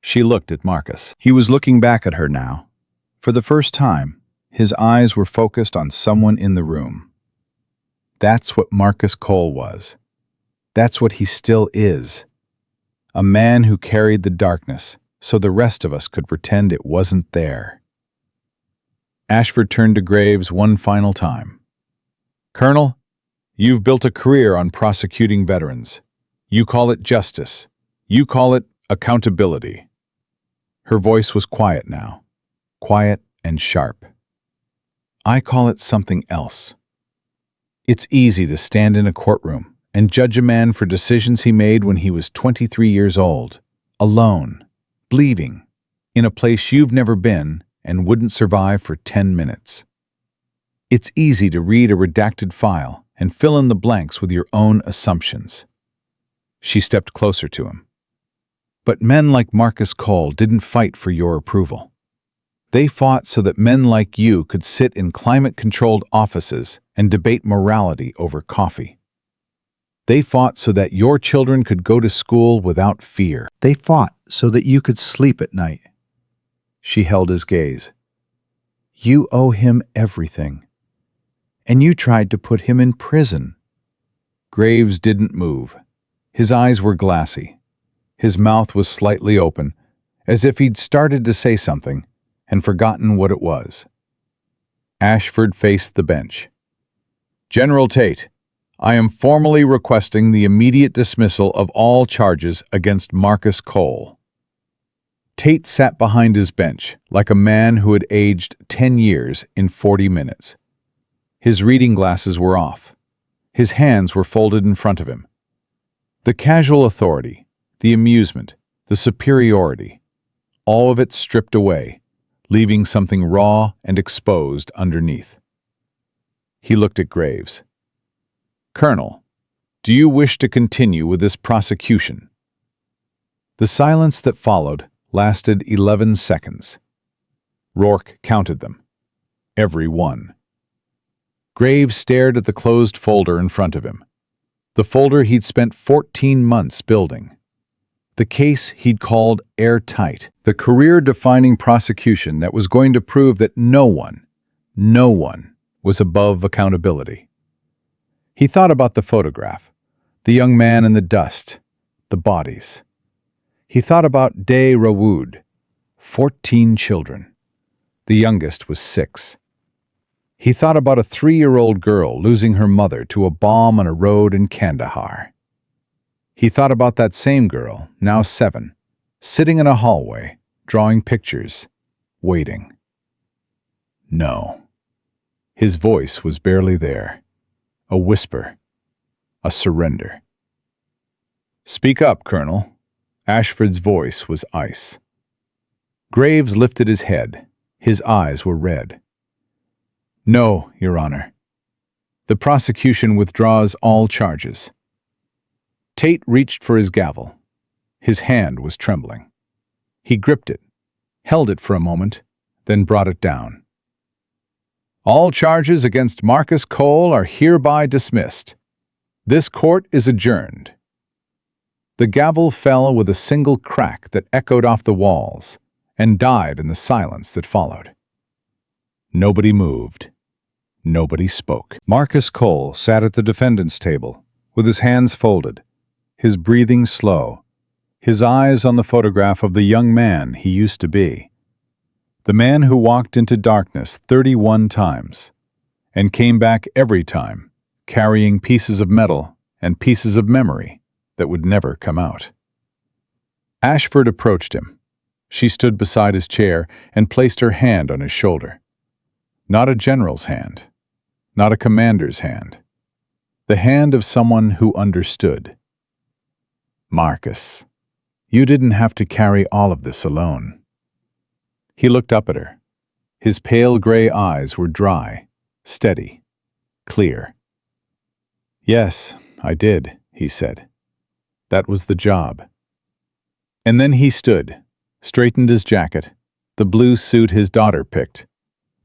She looked at Marcus. He was looking back at her now. For the first time, his eyes were focused on someone in the room. That's what Marcus Cole was. That's what he still is. A man who carried the darkness so the rest of us could pretend it wasn't there. Ashford turned to Graves one final time. "Colonel, you've built a career on prosecuting veterans. You call it justice. You call it accountability." Her voice was quiet now, quiet and sharp. "I call it something else. It's easy to stand in a courtroom and judge a man for decisions he made when he was 23 years old, alone, bleeding, in a place you've never been and wouldn't survive for 10 minutes. It's easy to read a redacted file and fill in the blanks with your own assumptions." She stepped closer to him. "But men like Marcus Cole didn't fight for your approval. They fought so that men like you could sit in climate-controlled offices and debate morality over coffee. They fought so that your children could go to school without fear. They fought so that you could sleep at night." She held his gaze. "You owe him everything. And you tried to put him in prison." Graves didn't move. His eyes were glassy. His mouth was slightly open, as if he'd started to say something and forgotten what it was. Ashford faced the bench. "General Tate, I am formally requesting the immediate dismissal of all charges against Marcus Cole." Tate sat behind his bench like a man who had aged 10 years in 40 minutes. His reading glasses were off. His hands were folded in front of him. The casual authority, the amusement, the superiority, all of it stripped away, leaving something raw and exposed underneath. He looked at Graves. "Colonel, do you wish to continue with this prosecution?" The silence that followed lasted 11 seconds. Rourke counted them. Every one. Graves stared at the closed folder in front of him. The folder he'd spent 14 months building. The case he'd called airtight. The career-defining prosecution that was going to prove that no one was above accountability. He thought about the photograph, the young man in the dust, the bodies. He thought about Day Rawood, 14 children. The youngest was 6. He thought about a 3-year-old girl losing her mother to a bomb on a road in Kandahar. He thought about that same girl, now 7, sitting in a hallway, drawing pictures, waiting. No. His voice was barely there. A whisper. A surrender. "Speak up, Colonel." Ashford's voice was ice. Graves lifted his head. His eyes were red. "No, Your Honor. The prosecution withdraws all charges." Tate reached for his gavel. His hand was trembling. He gripped it, held it for a moment, then brought it down. "All charges against Marcus Cole are hereby dismissed. This court is adjourned." The gavel fell with a single crack that echoed off the walls and died in the silence that followed. Nobody moved. Nobody spoke. Marcus Cole sat at the defendant's table, with his hands folded, his breathing slow, his eyes on the photograph of the young man he used to be. The man who walked into darkness 31 times, and came back every time, carrying pieces of metal and pieces of memory that would never come out. Ashford approached him. She stood beside his chair and placed her hand on his shoulder. Not a general's hand, not a commander's hand. The hand of someone who understood. Marcus, you didn't have to carry all of this alone. He looked up at her. His pale gray eyes were dry, steady, clear. Yes, I did, he said. That was the job. And then he stood, straightened his jacket, the blue suit his daughter picked,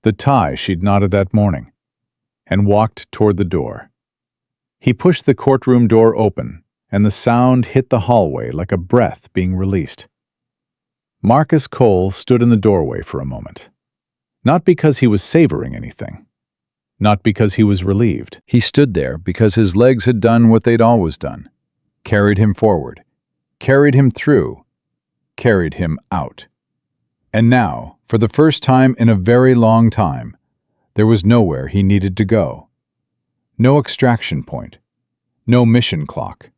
the tie she'd knotted that morning, and walked toward the door. He pushed the courtroom door open, and the sound hit the hallway like a breath being released. Marcus Cole stood in the doorway for a moment. Not because he was savoring anything. Not because he was relieved. He stood there because his legs had done what they'd always done. Carried him forward. Carried him through. Carried him out. And now, for the first time in a very long time, there was nowhere he needed to go. No extraction point. No mission clock.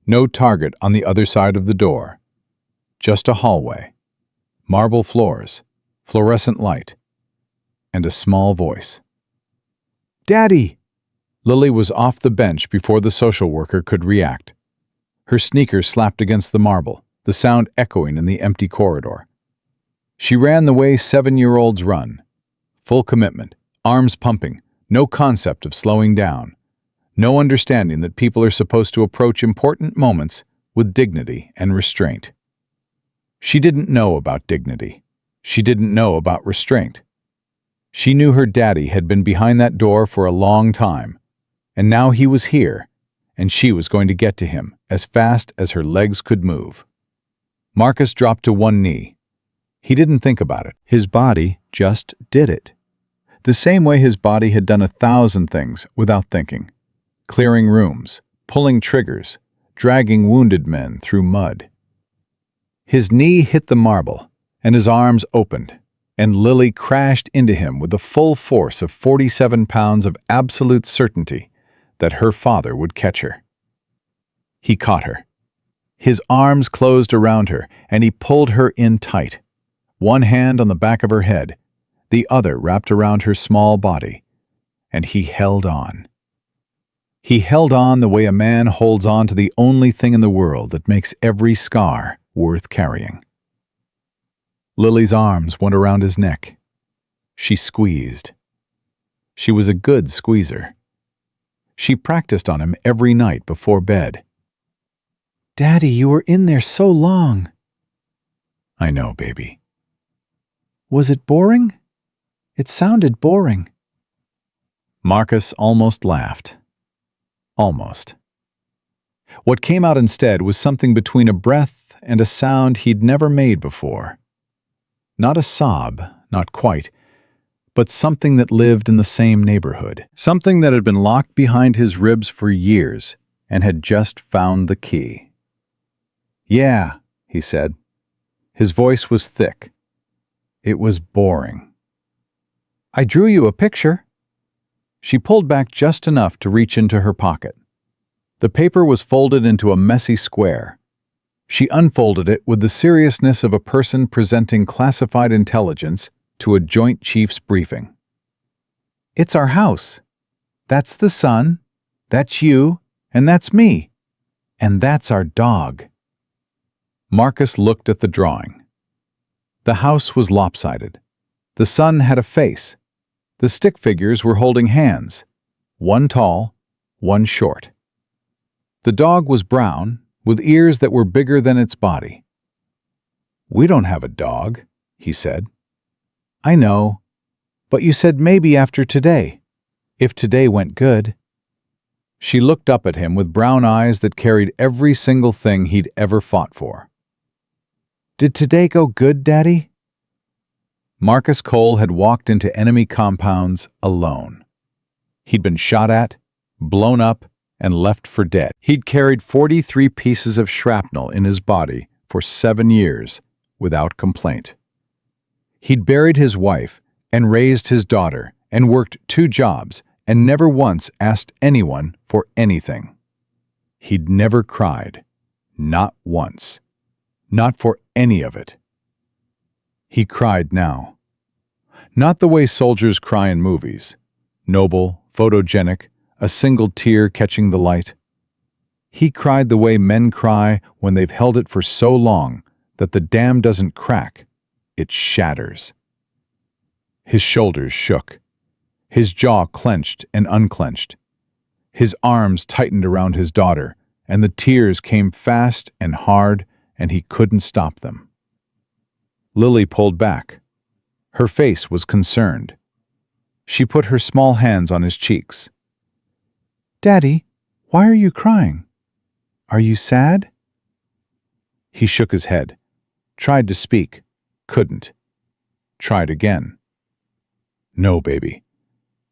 No target on the other side of the door. Just a hallway. Marble floors. Fluorescent light. And a small voice. "Daddy!" Lily was off the bench before the social worker could react. Her sneakers slapped against the marble, the sound echoing in the empty corridor. She ran the way 7-year-olds run. Full commitment, arms pumping, no concept of slowing down. No understanding that people are supposed to approach important moments with dignity and restraint. She didn't know about dignity. She didn't know about restraint. She knew her daddy had been behind that door for a long time, and now he was here, and she was going to get to him as fast as her legs could move. Marcus dropped to one knee. He didn't think about it. His body just did it. The same way his body had done 1,000 things without thinking. Clearing rooms, pulling triggers, dragging wounded men through mud. His knee hit the marble, and his arms opened, and Lily crashed into him with the full force of 47 pounds of absolute certainty that her father would catch her. He caught her. His arms closed around her, and he pulled her in tight, one hand on the back of her head, the other wrapped around her small body, and he held on. He held on the way a man holds on to the only thing in the world that makes every scar worth carrying. Lily's arms went around his neck. She squeezed. She was a good squeezer. She practiced on him every night before bed. "Daddy, you were in there so long." "I know, baby." "Was it boring? It sounded boring." Marcus almost laughed. Almost. What came out instead was something between a breath and a sound he'd never made before. Not a sob, not quite, but something that lived in the same neighborhood. Something that had been locked behind his ribs for years and had just found the key. "Yeah," he said. His voice was thick. It was boring. "I drew you a picture." She pulled back just enough to reach into her pocket. The paper was folded into a messy square. She unfolded it with the seriousness of a person presenting classified intelligence to a Joint Chiefs briefing. "It's our house. That's the sun, that's you, and that's me. And that's our dog." Marcus looked at the drawing. The house was lopsided. The sun had a face. The stick figures were holding hands, one tall, one short. The dog was brown, with ears that were bigger than its body. "We don't have a dog," he said. "I know, but you said maybe after today, if today went good." She looked up at him with brown eyes that carried every single thing he'd ever fought for. "Did today go good, Daddy?" Marcus Cole had walked into enemy compounds alone. He'd been shot at, blown up, and left for dead. He'd carried 43 pieces of shrapnel in his body for 7 years without complaint. He'd buried his wife and raised his daughter and worked 2 jobs and never once asked anyone for anything. He'd never cried. Not once. Not for any of it. He cried now. Not the way soldiers cry in movies. Noble, photogenic, a single tear catching the light. He cried the way men cry when they've held it for so long that the dam doesn't crack, it shatters. His shoulders shook. His jaw clenched and unclenched. His arms tightened around his daughter, and the tears came fast and hard, and he couldn't stop them. Lily pulled back. Her face was concerned. She put her small hands on his cheeks. "Daddy, why are you crying? Are you sad?" He shook his head, tried to speak, couldn't. Tried again. "No, baby,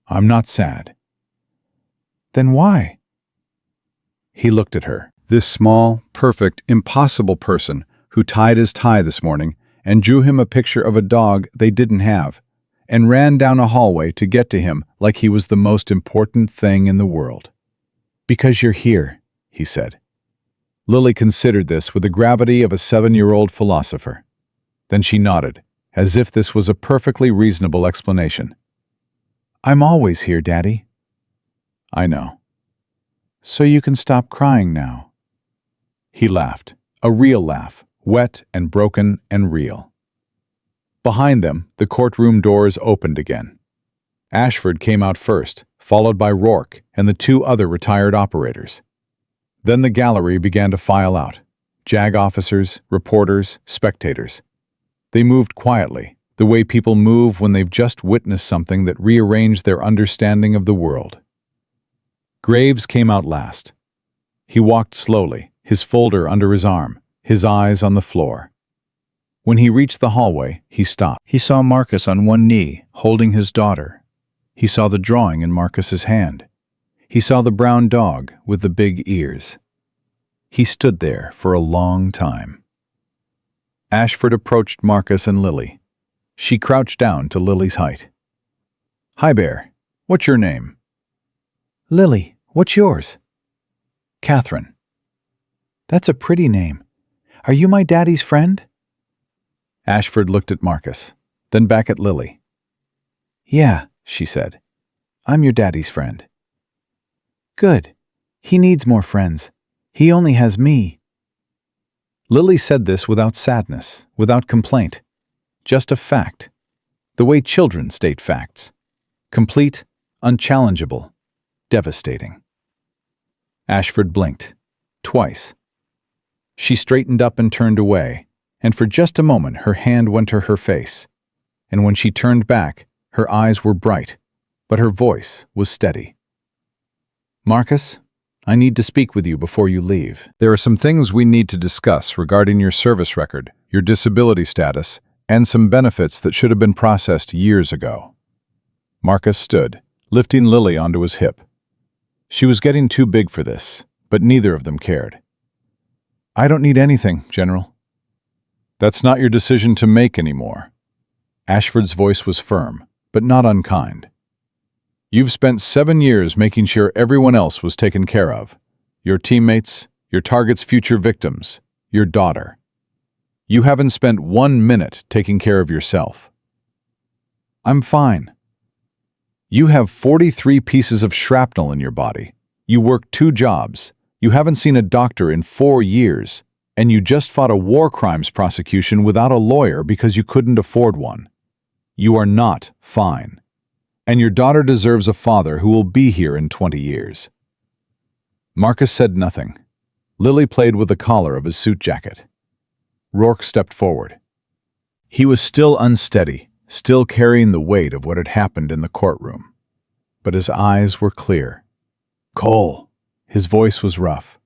I'm not sad." "Then why?" He looked at her, this small, perfect, impossible person who tied his tie this morning and drew him a picture of a dog they didn't have, and ran down a hallway to get to him like he was the most important thing in the world. "Because you're here," he said. Lily considered this with the gravity of a 7-year-old philosopher. Then she nodded, as if this was a perfectly reasonable explanation. "I'm always here, Daddy." "I know." "So you can stop crying now." He laughed, a real laugh, wet and broken and real. Behind them, the courtroom doors opened again. Ashford came out first, followed by Rourke and the 2 other retired operators. Then the gallery began to file out. JAG officers, reporters, spectators. They moved quietly, the way people move when they've just witnessed something that rearranged their understanding of the world. Graves came out last. He walked slowly, his folder under his arm, his eyes on the floor. When he reached the hallway, he stopped. He saw Marcus on one knee, holding his daughter. He saw the drawing in Marcus's hand. He saw the brown dog with the big ears. He stood there for a long time. Ashford approached Marcus and Lily. She crouched down to Lily's height. "Hi, Bear. What's your name?" "Lily. What's yours?" "Catherine." "That's a pretty name. Are you my daddy's friend?" Ashford looked at Marcus, then back at Lily. "Yeah," she said. "I'm your daddy's friend." "Good. He needs more friends. He only has me." Lily said this without sadness, without complaint. Just a fact. The way children state facts. Complete, unchallengeable, devastating. Ashford blinked. Twice. She straightened up and turned away, and for just a moment her hand went to her face. And when she turned back, her eyes were bright, but her voice was steady. "Marcus, I need to speak with you before you leave. There are some things we need to discuss regarding your service record, your disability status, and some benefits that should have been processed years ago." Marcus stood, lifting Lily onto his hip. She was getting too big for this, but neither of them cared. "I don't need anything, General." "That's not your decision to make anymore." Ashford's voice was firm, but not unkind. "You've spent 7 years making sure everyone else was taken care of. Your teammates, your target's future victims, your daughter. You haven't spent 1 minute taking care of yourself." "I'm fine." "You have 43 pieces of shrapnel in your body. You work 2 jobs. You haven't seen a doctor in 4 years. And you just fought a war crimes prosecution without a lawyer because you couldn't afford one. You are not fine. And your daughter deserves a father who will be here in 20 years. Marcus said nothing. Lily played with the collar of his suit jacket. Rourke stepped forward. He was still unsteady, still carrying the weight of what had happened in the courtroom. But his eyes were clear. "Cole," his voice was rough.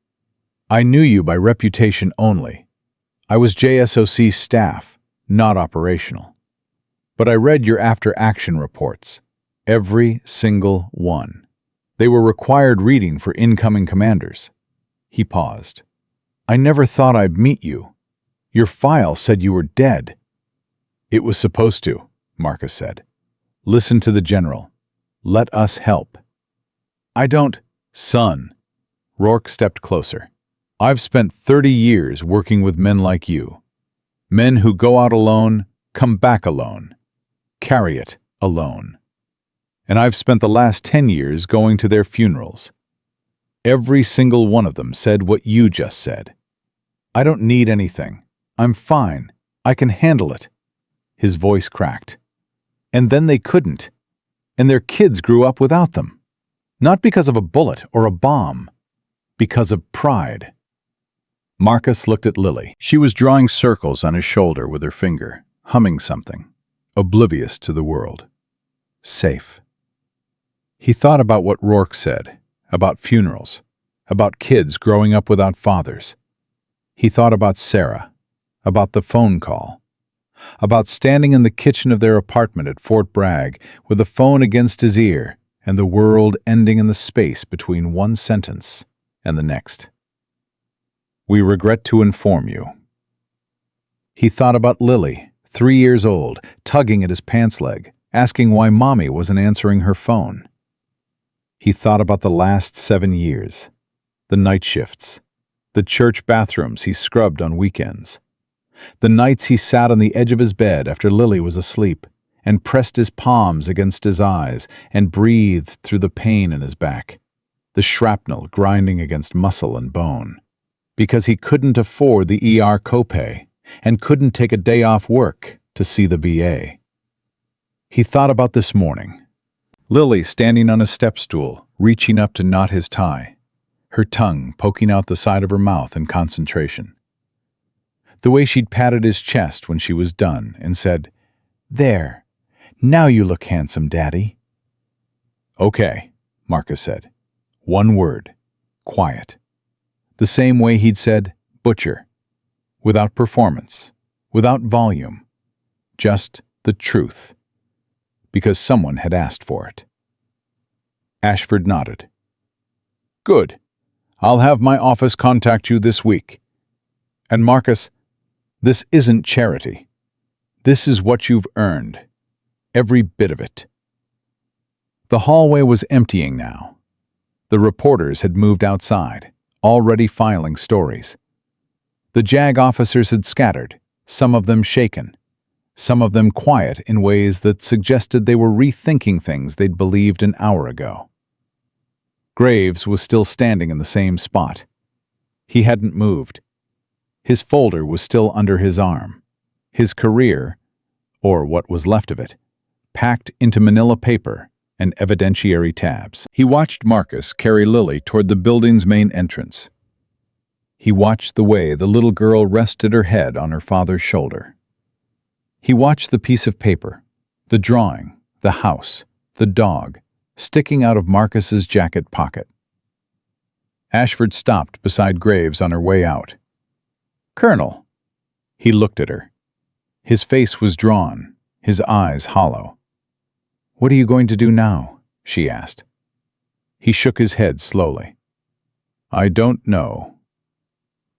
"I knew you by reputation only. I was JSOC staff, not operational. But I read your after-action reports. Every single one. They were required reading for incoming commanders." He paused. "I never thought I'd meet you. Your file said you were dead." "It was supposed to," Marcus said. "Listen to the general. Let us help." "I don't—" "Son." Rourke stepped closer. "I've spent 30 years working with men like you. Men who go out alone, come back alone, carry it alone. And I've spent the last 10 years going to their funerals. Every single one of them said what you just said. I don't need anything. I'm fine. I can handle it. His voice cracked. And then they couldn't. And their kids grew up without them. Not because of a bullet or a bomb. Because of pride. Marcus looked at Lily. She was drawing circles on his shoulder with her finger, humming something, oblivious to the world. Safe. He thought about what Rourke said, about funerals, about kids growing up without fathers. He thought about Sarah, about the phone call, about standing in the kitchen of their apartment at Fort Bragg with the phone against his ear and the world ending in the space between one sentence and the next. We regret to inform you. He thought about Lily, 3 years old, tugging at his pants leg, asking why Mommy wasn't answering her phone. He thought about the last 7 years, the night shifts, the church bathrooms he scrubbed on weekends, the nights he sat on the edge of his bed after Lily was asleep and pressed his palms against his eyes and breathed through the pain in his back, the shrapnel grinding against muscle and bone, because he couldn't afford the ER copay and couldn't take a day off work to see the BA. He thought about this morning. Lily standing on a step stool, reaching up to knot his tie, her tongue poking out the side of her mouth in concentration. The way she'd patted his chest when she was done and said, "There, now you look handsome, Daddy." "Okay," Marcus said. One word. Quiet. The same way he'd said, "butcher." Without performance. Without volume. Just the truth. Because someone had asked for it. Ashford nodded. "Good. I'll have my office contact you this week. And Marcus, this isn't charity. This is what you've earned. Every bit of it." The hallway was emptying now. The reporters had moved outside, already filing stories. The JAG officers had scattered, some of them shaken, some of them quiet in ways that suggested they were rethinking things they'd believed an hour ago. Graves was still standing in the same spot. He hadn't moved. His folder was still under his arm. His career, or what was left of it, packed into manila paper and evidentiary tabs. He watched Marcus carry Lily toward the building's main entrance. He watched the way the little girl rested her head on her father's shoulder. He watched the piece of paper, the drawing, the house, the dog, sticking out of Marcus's jacket pocket. Ashford stopped beside Graves on her way out. "Colonel." He looked at her. His face was drawn, his eyes hollow. "What are you going to do now?" she asked. He shook his head slowly. "I don't know."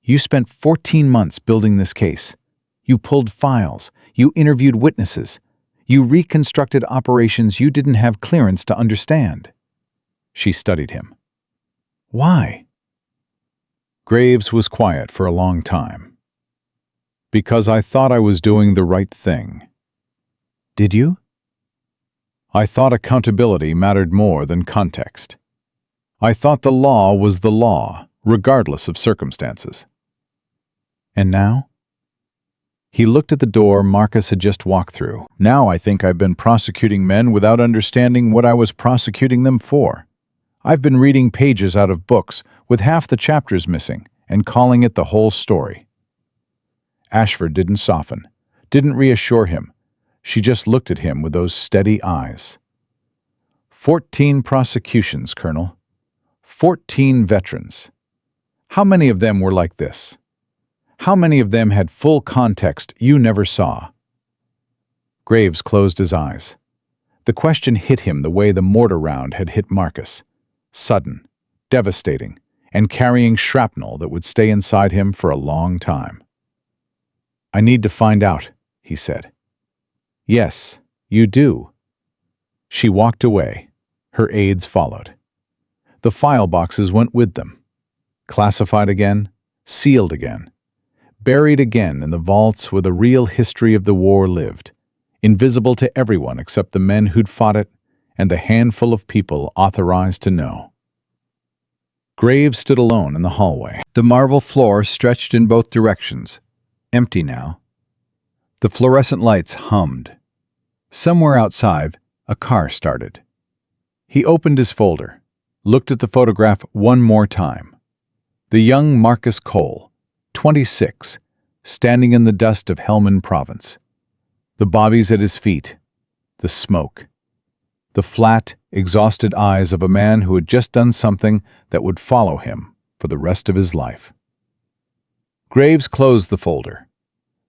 "You spent 14 months building this case. You pulled files. You interviewed witnesses. You reconstructed operations you didn't have clearance to understand." She studied him. "Why?" Graves was quiet for a long time. "Because I thought I was doing the right thing." "Did you?" "I thought accountability mattered more than context. I thought the law was the law, regardless of circumstances." "And now?" He looked at the door Marcus had just walked through. "Now I think I've been prosecuting men without understanding what I was prosecuting them for. I've been reading pages out of books with half the chapters missing and calling it the whole story." Ashford didn't soften, didn't reassure him. She just looked at him with those steady eyes. 14 prosecutions, Colonel. 14 veterans. How many of them were like this? How many of them had full context you never saw?" Graves closed his eyes. The question hit him the way the mortar round had hit Marcus. Sudden, devastating, and carrying shrapnel that would stay inside him for a long time. "I need to find out," he said. "Yes, you do." She walked away. Her aides followed. The file boxes went with them. Classified again, sealed again. buried again in the vaults where the real history of the war lived, invisible to everyone except the men who'd fought it and the handful of people authorized to know. Graves stood alone in the hallway. The marble floor stretched in both directions, empty now. The fluorescent lights hummed. Somewhere outside, a car started. He opened his folder, looked at the photograph one more time. The young Marcus Cole, 26, standing in the dust of Helmand Province. The bobbies at his feet, the smoke. The flat, exhausted eyes of a man who had just done something that would follow him for the rest of his life. Graves closed the folder.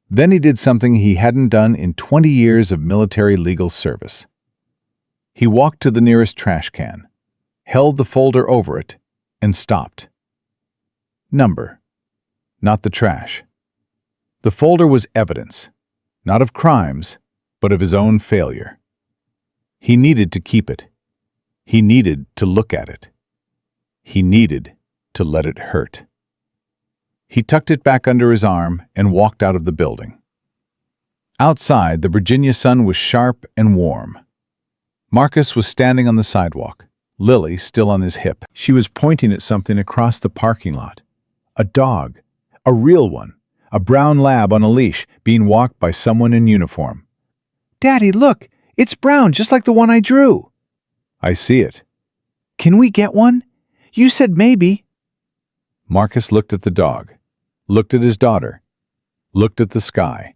Then he did something he hadn't done in 20 years of military legal service. He walked to the nearest trash can, held the folder over it, and stopped. Number, not the trash. The folder was evidence, not of crimes, but of his own failure. He needed to keep it. He needed to look at it. He needed to let it hurt. He tucked it back under his arm and walked out of the building. Outside, the Virginia sun was sharp and warm. Marcus was standing on the sidewalk, Lily still on his hip. She was pointing at something across the parking lot. A dog, a real one, a brown lab on a leash, being walked by someone in uniform. "Daddy, look! It's brown, just like the one I drew." "I see it." "Can we get one? You said maybe." Marcus looked at the dog, looked at his daughter, looked at the sky.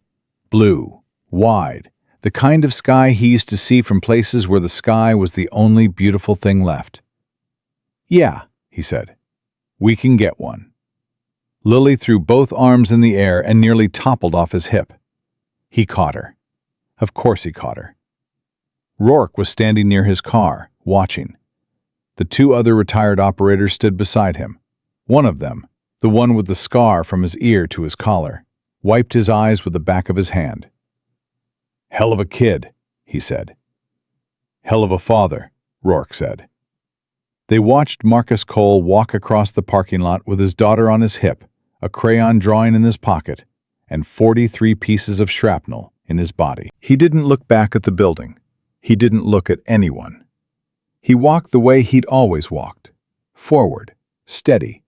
Blue, wide, the kind of sky he used to see from places where the sky was the only beautiful thing left. "Yeah," he said, "we can get one." Lily threw both arms in the air and nearly toppled off his hip. He caught her. Of course he caught her. Rourke was standing near his car, watching. The two other retired operators stood beside him. One of them, the one with the scar from his ear to his collar, wiped his eyes with the back of his hand. "Hell of a kid," he said. "Hell of a father," Rourke said. They watched Marcus Cole walk across the parking lot with his daughter on his hip, a crayon drawing in his pocket, and 43 pieces of shrapnel in his body. He didn't look back at the building. He didn't look at anyone. He walked the way he'd always walked, forward, steady,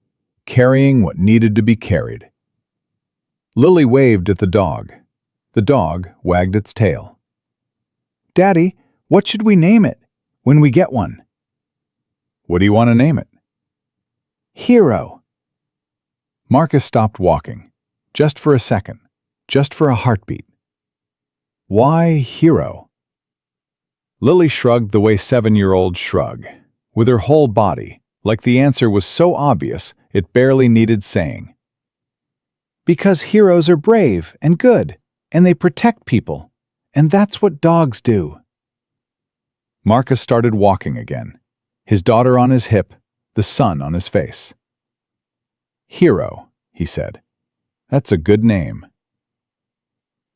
carrying what needed to be carried. Lily waved at the dog. The dog wagged its tail. "Daddy, what should we name it when we get one?" "What do you want to name it?" "Hero." Marcus stopped walking, just for a second, just for a heartbeat. Why Hero? Lily shrugged the way 7-year-olds shrug, with her whole body, like the answer was so obvious it barely needed saying. "Because heroes are brave and good, and they protect people, and that's what dogs do." Marcus started walking again, his daughter on his hip, the sun on his face. "Hero," he said. "That's a good name."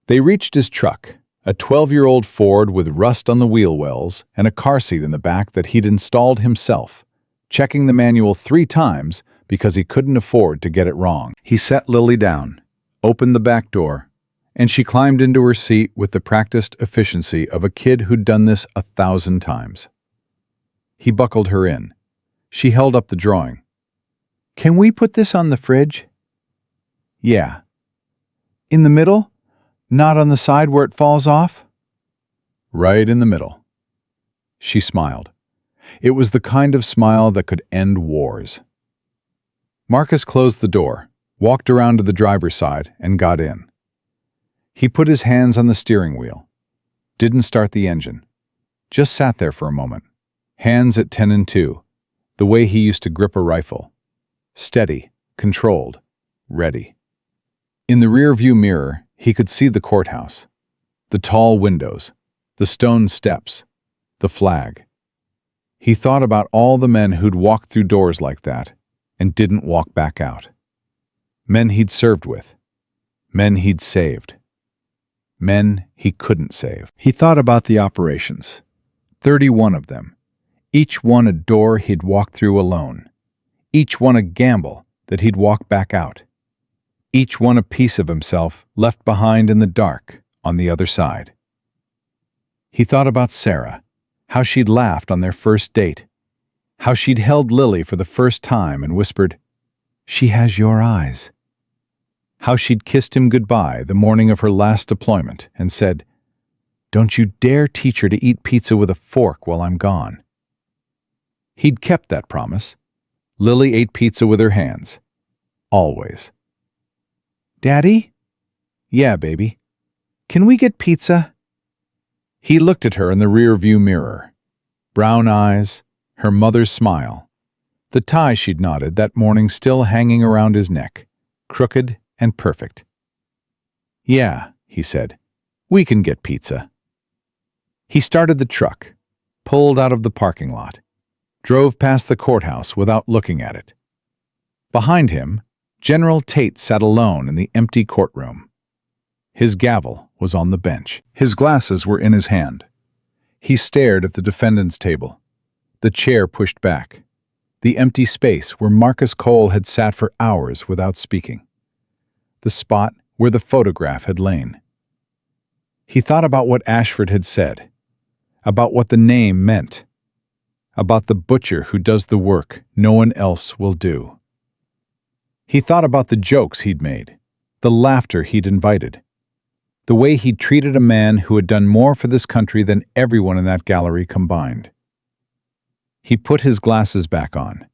They reached his truck, a 12-year-old Ford with rust on the wheel wells and a car seat in the back that he'd installed himself, checking the manual 3 times because he couldn't afford to get it wrong. He set Lily down, opened the back door, and she climbed into her seat with the practiced efficiency of a kid who'd done this 1,000 times. He buckled her in. She held up the drawing. "Can we put this on the fridge?" "Yeah." "In the middle? Not on the side where it falls off?" "Right in the middle." She smiled. It was the kind of smile that could end wars. Marcus closed the door, walked around to the driver's side, and got in. He put his hands on the steering wheel, didn't start the engine, just sat there for a moment, hands at 10 and 2, the way he used to grip a rifle. Steady, controlled, ready. In the rear-view mirror, he could see the courthouse, the tall windows, the stone steps, the flag. He thought about all the men who'd walked through doors like that and didn't walk back out. Men he'd served with, men he'd saved, men he couldn't save. He thought about the operations, 31 of them, each one a door he'd walked through alone, each one a gamble that he'd walk back out. each one a piece of himself left behind in the dark on the other side. He thought about Sarah, how she'd laughed on their first date, how she'd held Lily for the first time and whispered, "She has your eyes." How she'd kissed him goodbye the morning of her last deployment and said, "Don't you dare teach her to eat pizza with a fork while I'm gone." He'd kept that promise. Lily ate pizza with her hands. Always. "Daddy?" "Yeah, baby." "Can we get pizza?" He looked at her in the rear-view mirror. Brown eyes, her mother's smile, the tie she'd knotted that morning still hanging around his neck, crooked and perfect. "Yeah," he said, "we can get pizza." He started the truck, pulled out of the parking lot, drove past the courthouse without looking at it. Behind him, General Tate sat alone in the empty courtroom. His gavel was on the bench. His glasses were in his hand. He stared at the defendant's table, the chair pushed back, the empty space where Marcus Cole had sat for hours without speaking, the spot where the photograph had lain. He thought about what Ashford had said, about what the name meant, about the butcher who does the work no one else will do. He thought about the jokes he'd made, the laughter he'd invited, the way he'd treated a man who had done more for this country than everyone in that gallery combined. He put his glasses back on,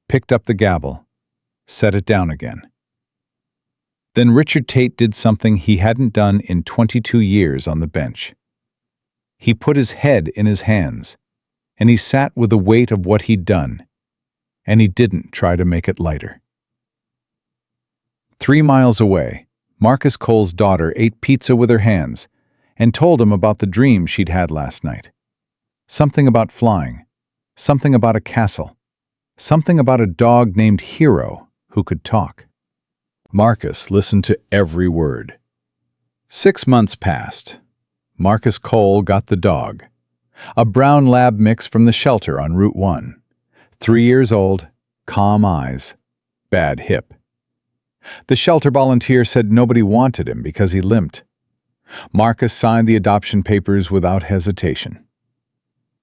picked up the gavel, set it down again. Then Richard Tate did something he hadn't done in 22 years on the bench. He put his head in his hands, and he sat with the weight of what he'd done, and he didn't try to make it lighter. 3 miles away, Marcus Cole's daughter ate pizza with her hands and told him about the dream she'd had last night. Something about flying, something about a castle, something about a dog named Hero who could talk. Marcus listened to every word. 6 months passed. Marcus Cole got the dog, a brown lab mix from the shelter on Route 1. 3 years old, calm eyes, bad hip. The shelter volunteer said nobody wanted him because he limped. Marcus signed the adoption papers without hesitation.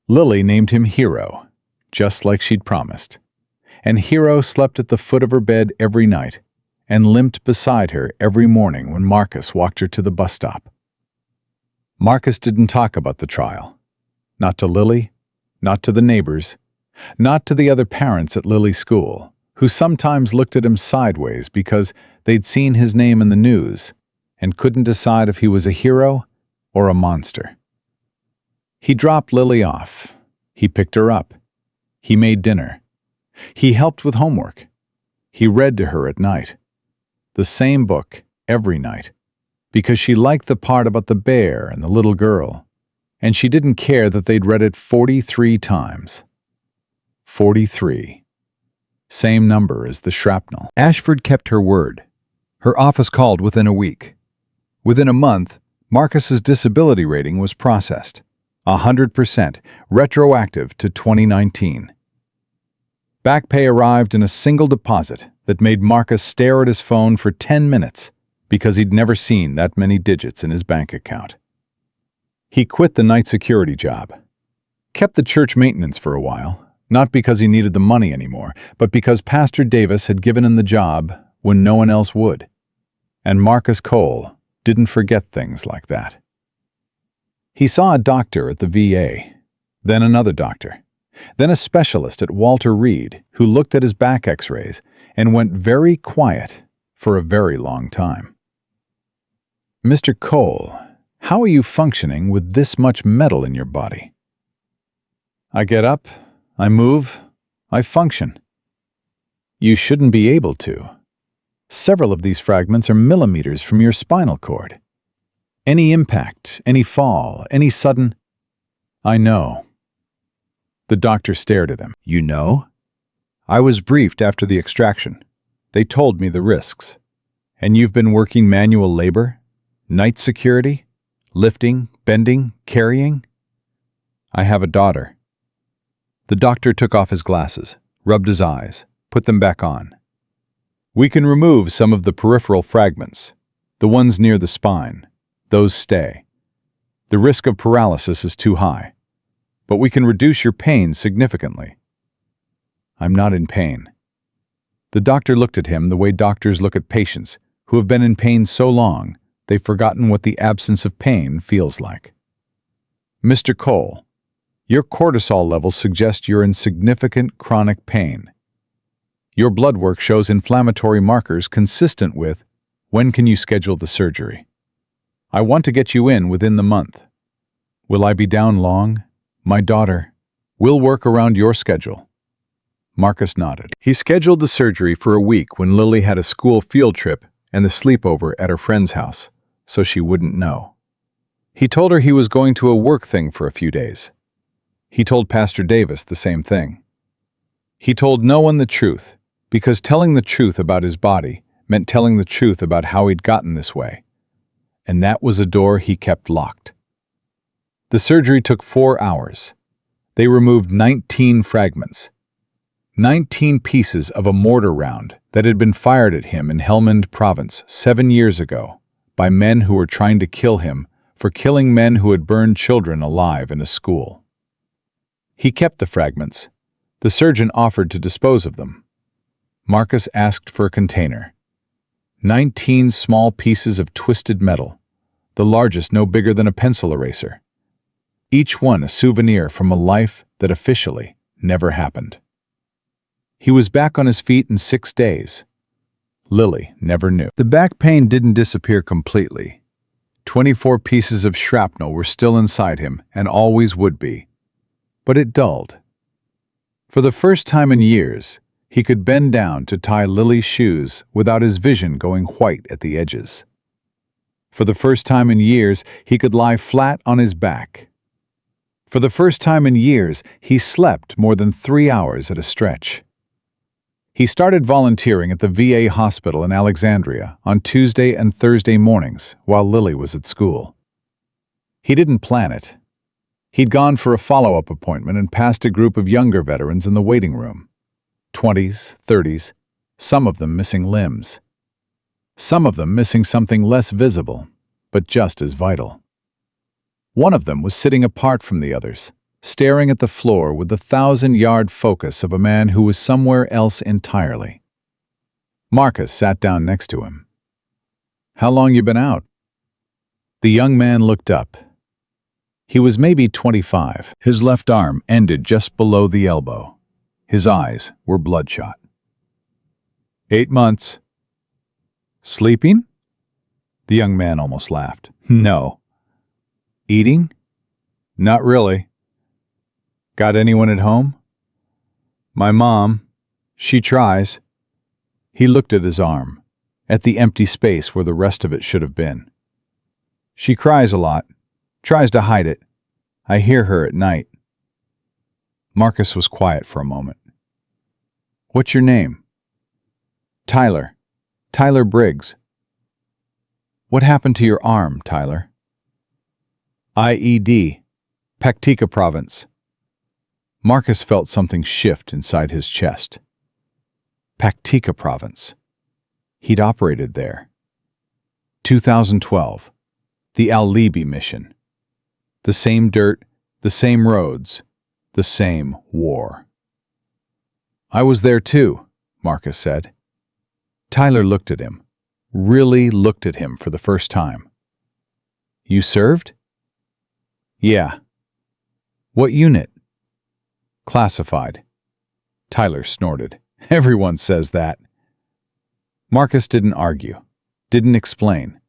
Lily named him Hero, just like she'd promised, and Hero slept at the foot of her bed every night and limped beside her every morning when Marcus walked her to the bus stop. Marcus didn't talk about the trial. Not to Lily, not to the neighbors, not to the other parents at Lily's school, who sometimes looked at him sideways because they'd seen his name in the news and couldn't decide if he was a hero or a monster. He dropped Lily off. He picked her up. He made dinner. He helped with homework. He read to her at night. The same book every night, because she liked the part about the bear and the little girl, and she didn't care that they'd read it 43 times. 43. Same number as the shrapnel. Ashford kept her word. Her office called within a week. Within a month, Marcus's disability rating was processed. 100%, retroactive to 2019. Back pay arrived in a single deposit that made Marcus stare at his phone for 10 minutes because he'd never seen that many digits in his bank account. He quit the night security job. Kept the church maintenance for a while. Not because he needed the money anymore, but because Pastor Davis had given him the job when no one else would. And Marcus Cole didn't forget things like that. He saw a doctor at the VA, then another doctor, then a specialist at Walter Reed who looked at his back x-rays and went very quiet for a very long time. "Mr. Cole, how are you functioning with this much metal in your body?" "I get up. I move. I function." "You shouldn't be able to. Several of these fragments are millimeters from your spinal cord. Any impact, any fall, any sudden—" "I know." The doctor stared at him. "You know?" "I was briefed after the extraction. They told me the risks. And you've been working manual labor? Night security? Lifting, bending, carrying?" "I have a daughter." The doctor took off his glasses, rubbed his eyes, put them back on. We can remove some of the peripheral fragments, the ones near the spine. Those stay. The risk of paralysis is too high, but we can reduce your pain significantly. I'm not in pain. The doctor looked at him the way doctors look at patients who have been in pain so long they've forgotten what the absence of pain feels like. Mr. Cole, your cortisol levels suggest you're in significant chronic pain. Your blood work shows inflammatory markers consistent with when can you schedule the surgery. I want to get you in within the month. Will I be down long? My daughter. We'll work around your schedule. Marcus nodded. He scheduled the surgery for a week when Lily had a school field trip and the sleepover at her friend's house, so she wouldn't know. He told her he was going to a work thing for a few days. He told Pastor Davis the same thing. He told no one the truth, because telling the truth about his body meant telling the truth about how he'd gotten this way. And that was a door he kept locked. The surgery took 4 hours. They removed 19 fragments. 19 pieces of a mortar round that had been fired at him in Helmand Province 7 years ago by men who were trying to kill him for killing men who had burned children alive in a school. He kept the fragments. The surgeon offered to dispose of them. Marcus asked for a container. 19 small pieces of twisted metal, the largest no bigger than a pencil eraser. Each one a souvenir from a life that officially never happened. He was back on his feet in 6 days. Lily never knew. The back pain didn't disappear completely. 24 pieces of shrapnel were still inside him and always would be. But it dulled. For the first time in years, he could bend down to tie Lily's shoes without his vision going white at the edges. For the first time in years, he could lie flat on his back. For the first time in years, he slept more than 3 hours at a stretch. He started volunteering at the VA hospital in Alexandria on Tuesday and Thursday mornings while Lily was at school. He didn't plan it. He'd gone for a follow-up appointment and passed a group of younger veterans in the waiting room. 20s, 30s, some of them missing limbs. Some of them missing something less visible, but just as vital. One of them was sitting apart from the others, staring at the floor with the 1,000-yard focus of a man who was somewhere else entirely. Marcus sat down next to him. "How long you been out?" The young man looked up. He was maybe 25. His left arm ended just below the elbow. His eyes were bloodshot. 8 months. Sleeping? The young man almost laughed. No. Eating? Not really. Got anyone at home? My mom. She tries. He looked at his arm, at the empty space where the rest of it should have been. She cries a lot, tries to hide it. I hear her at night. Marcus was quiet for a moment. What's your name? Tyler. Tyler Briggs. What happened to your arm, Tyler? IED. Paktika Province. Marcus felt something shift inside his chest. Paktika Province. He'd operated there. 2012. The Al-Libi mission. The same dirt, the same roads, the same war. I was there too, Marcus said. Tyler looked at him, really looked at him for the first time. You served? Yeah. What unit? Classified. Tyler snorted. Everyone says that. Marcus didn't argue, didn't explain,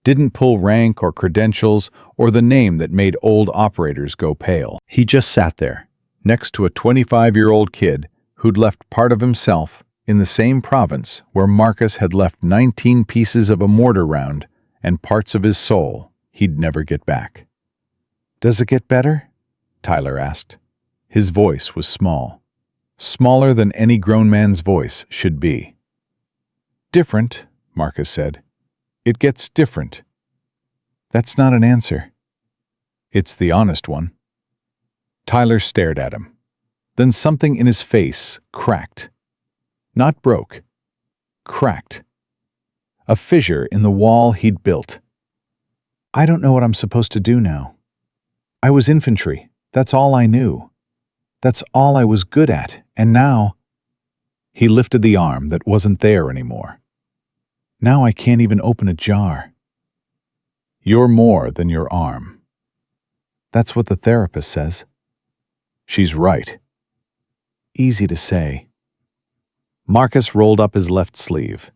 didn't pull rank or credentials or the name that made old operators go pale. He just sat there, next to a 25-year-old kid who'd left part of himself in the same province where Marcus had left 19 pieces of a mortar round and parts of his soul he'd never get back. Does it get better? Tyler asked. His voice was small, smaller than any grown man's voice should be. Different, Marcus said. It gets different. That's not an answer. It's the honest one. Tyler stared at him. Then something in his face cracked. Not broke. cracked. A fissure in the wall he'd built. I don't know what I'm supposed to do now. I was infantry. That's all I knew. That's all I was good at, and now... He lifted the arm that wasn't there anymore. Now I can't even open a jar. You're more than your arm. That's what the therapist says. She's right. Easy to say. Marcus rolled up his left sleeve.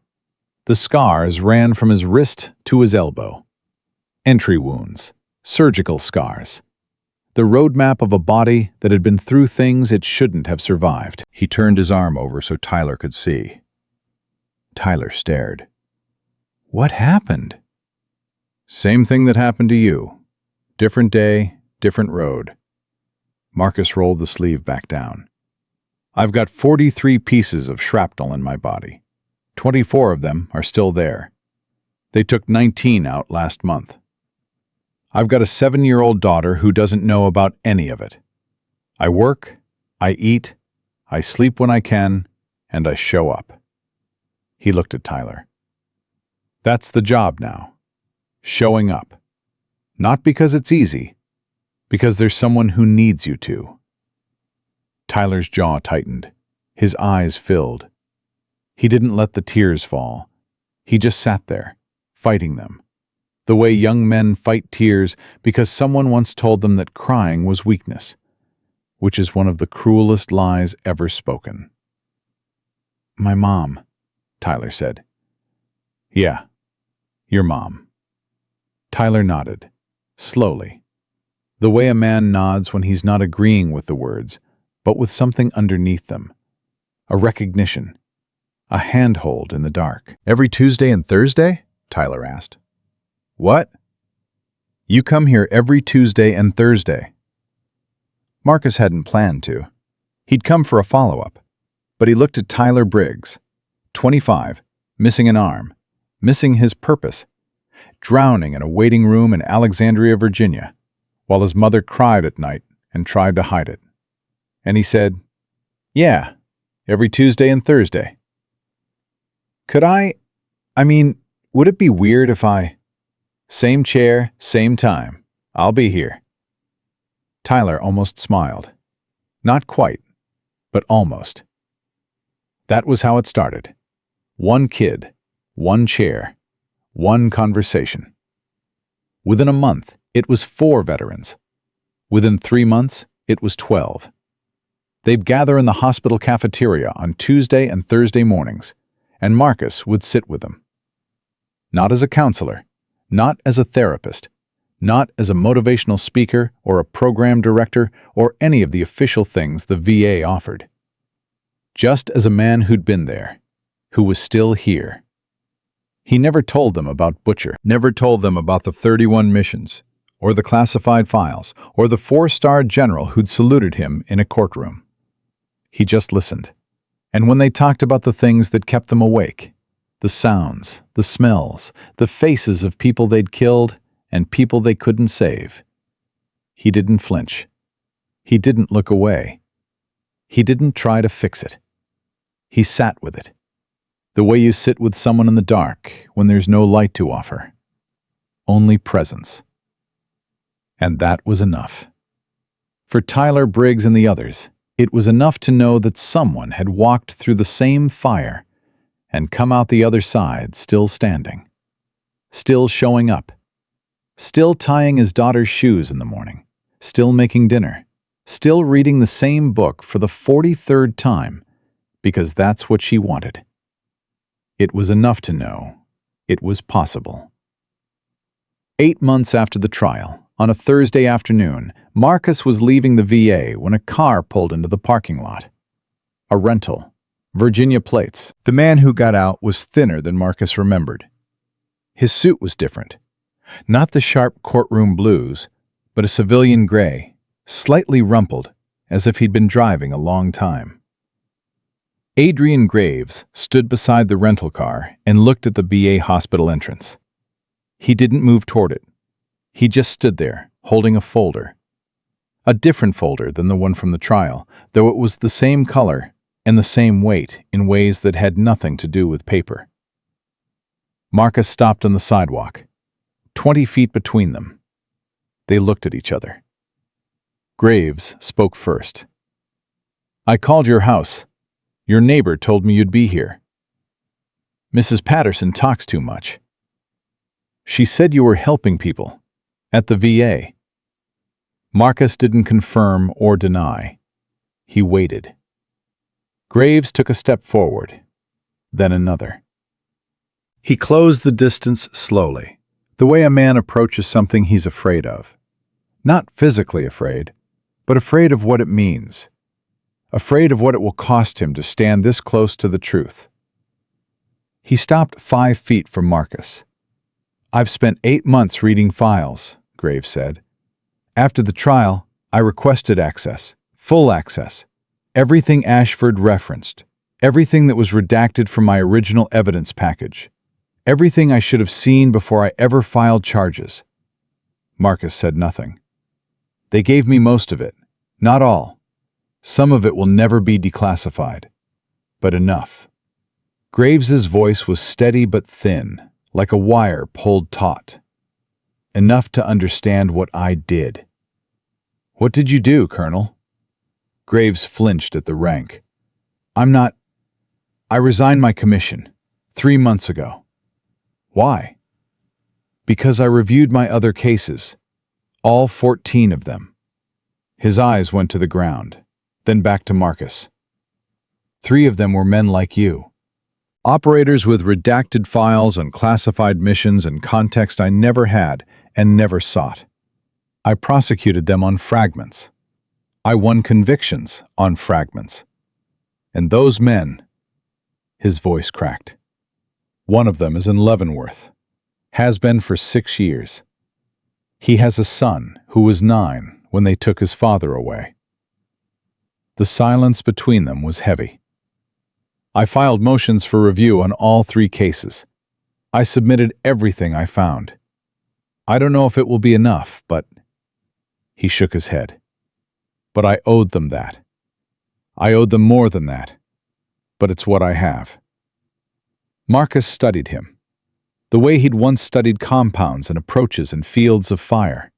The scars ran from his wrist to his elbow. Entry wounds, surgical scars. The roadmap of a body that had been through things it shouldn't have survived. He turned his arm over so Tyler could see. Tyler stared. What happened? Same thing that happened to you. Different day, different road. Marcus rolled the sleeve back down. I've got 43 pieces of shrapnel in my body. 24 of them are still there. They took 19 out last month. I've got a 7-year-old daughter who doesn't know about any of it. I work, I eat, I sleep when I can, and I show up. He looked at Tyler. That's the job now. Showing up. Not because it's easy, because there's someone who needs you to. Tyler's jaw tightened. His eyes filled. He didn't let the tears fall. He just sat there, fighting them. The way young men fight tears because someone once told them that crying was weakness, which is one of the cruelest lies ever spoken. My mom, Tyler said. Yeah, your mom. Tyler nodded, slowly. The way a man nods when he's not agreeing with the words, but with something underneath them. A recognition. A handhold in the dark. Every Tuesday and Thursday? Tyler asked. What? You come here every Tuesday and Thursday. Marcus hadn't planned to. He'd come for a follow-up, but he looked at Tyler Briggs, 25, missing an arm, missing his purpose, drowning in a waiting room in Alexandria, Virginia, while his mother cried at night and tried to hide it. And he said, yeah, every Tuesday and Thursday. Could I mean, would it be weird if I... Same chair, same time. I'll be here. Tyler almost smiled. Not quite, but almost. That was how it started. One kid, one chair, one conversation. Within a month, it was 4 veterans. Within 3 months, it was 12. They'd gather in the hospital cafeteria on Tuesday and Thursday mornings, and Marcus would sit with them. Not as a counselor, not as a therapist, not as a motivational speaker or a program director or any of the official things the VA offered. Just as a man who'd been there, who was still here. He never told them about Butcher, never told them about the 31 missions, or the classified files, or the 4-star general who'd saluted him in a courtroom. He just listened. And when they talked about the things that kept them awake, the sounds, the smells, the faces of people they'd killed and people they couldn't save, he didn't flinch. He didn't look away. He didn't try to fix it. He sat with it. The way you sit with someone in the dark when there's no light to offer. Only presence. And that was enough. For Tyler Briggs and the others, it was enough to know that someone had walked through the same fire and come out the other side still standing, still showing up, still tying his daughter's shoes in the morning, still making dinner, still reading the same book for the 43rd time because that's what she wanted. It was enough to know it was possible. 8 months after the trial, on a Thursday afternoon, Marcus was leaving the VA when a car pulled into the parking lot. A rental. Virginia plates. The man who got out was thinner than Marcus remembered. His suit was different. Not the sharp courtroom blues, but a civilian gray, slightly rumpled, as if he'd been driving a long time. Adrian Graves stood beside the rental car and looked at the VA hospital entrance. He didn't move toward it. He just stood there, holding a folder. A different folder than the one from the trial, though it was the same color, and the same weight in ways that had nothing to do with paper. Marcus stopped on the sidewalk, 20 feet between them. They looked at each other. Graves spoke first. "I called your house. Your neighbor told me you'd be here. Mrs. Patterson talks too much. She said you were helping people at the VA." Marcus didn't confirm or deny. He waited. Graves took a step forward, then another. He closed the distance slowly, the way a man approaches something he's afraid of. Not physically afraid, but afraid of what it means. Afraid of what it will cost him to stand this close to the truth. He stopped 5 feet from Marcus. "I've spent 8 months reading files," Graves said. "After the trial, I requested access, full access. Everything Ashford referenced, everything that was redacted from my original evidence package, everything I should have seen before I ever filed charges." Marcus said nothing. "They gave me most of it, not all. Some of it will never be declassified, but enough." Graves's voice was steady but thin, like a wire pulled taut. "Enough to understand what I did." "What did you do, Colonel?" Graves flinched at the rank. I resigned my commission 3 months ago." "Why?" "Because I reviewed my other cases, all 14 of them." His eyes went to the ground, then back to Marcus. 3 of them were men like you. Operators with redacted files and classified missions and context I never had and never sought. I prosecuted them on fragments. I won convictions on fragments. And those men, his voice cracked. One of them is in Leavenworth, has been for 6 years. He has a son who was 9 when they took his father away. The silence between them was heavy. I filed motions for review on all 3 cases. I submitted everything I found. I don't know if it will be enough, but... He shook his head. But I owed them that. I owed them more than that. But it's what I have. Marcus studied him, the way he'd once studied compounds and approaches in fields of fire,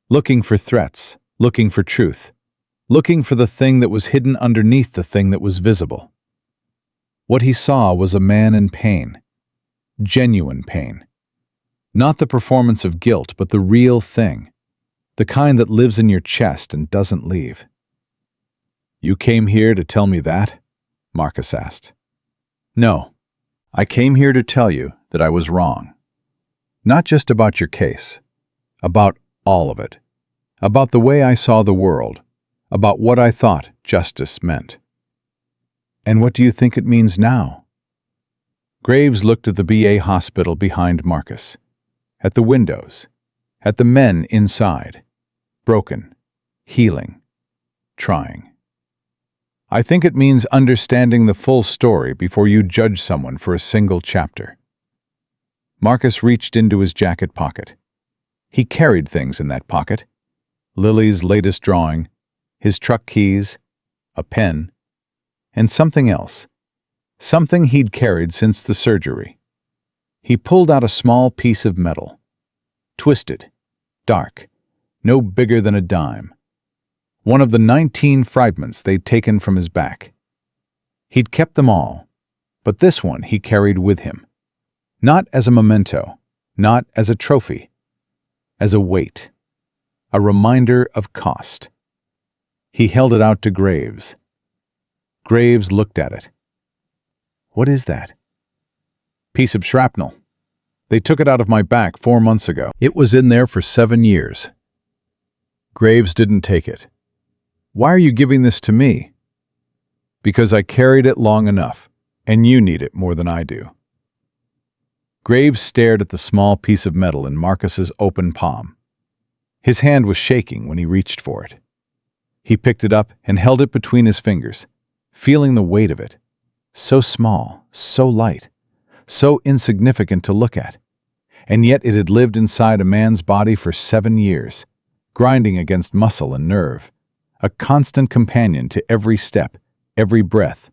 looking for threats, looking for truth, looking for the thing that was hidden underneath the thing that was visible. What he saw was a man in pain, genuine pain. Not the performance of guilt, but the real thing, the kind that lives in your chest and doesn't leave. "You came here to tell me that?" Marcus asked. "No. I came here to tell you that I was wrong. Not just about your case, about all of it, about the way I saw the world, about what I thought justice meant." "And what do you think it means now?" Graves looked at the BA hospital behind Marcus, at the windows, at the men inside, broken, healing, trying. "I think it means understanding the full story before you judge someone for a single chapter." Marcus reached into his jacket pocket. He carried things in that pocket. Lily's latest drawing, his truck keys, a pen, and something else, something he'd carried since the surgery. He pulled out a small piece of metal, twisted, dark, no bigger than a dime. One of the 19 fragments they'd taken from his back. He'd kept them all, but this one he carried with him. Not as a memento, not as a trophy, as a weight, a reminder of cost. He held it out to Graves. Graves looked at it. "What is that?" "Piece of shrapnel. They took it out of my back 4 months ago. It was in there for 7 years. Graves didn't take it. "Why are you giving this to me?" "Because I carried it long enough, and you need it more than I do." Graves stared at the small piece of metal in Marcus's open palm. His hand was shaking when he reached for it. He picked it up and held it between his fingers, feeling the weight of it. So small, so light, so insignificant to look at. And yet it had lived inside a man's body for 7 years, grinding against muscle and nerve, a constant companion to every step, every breath,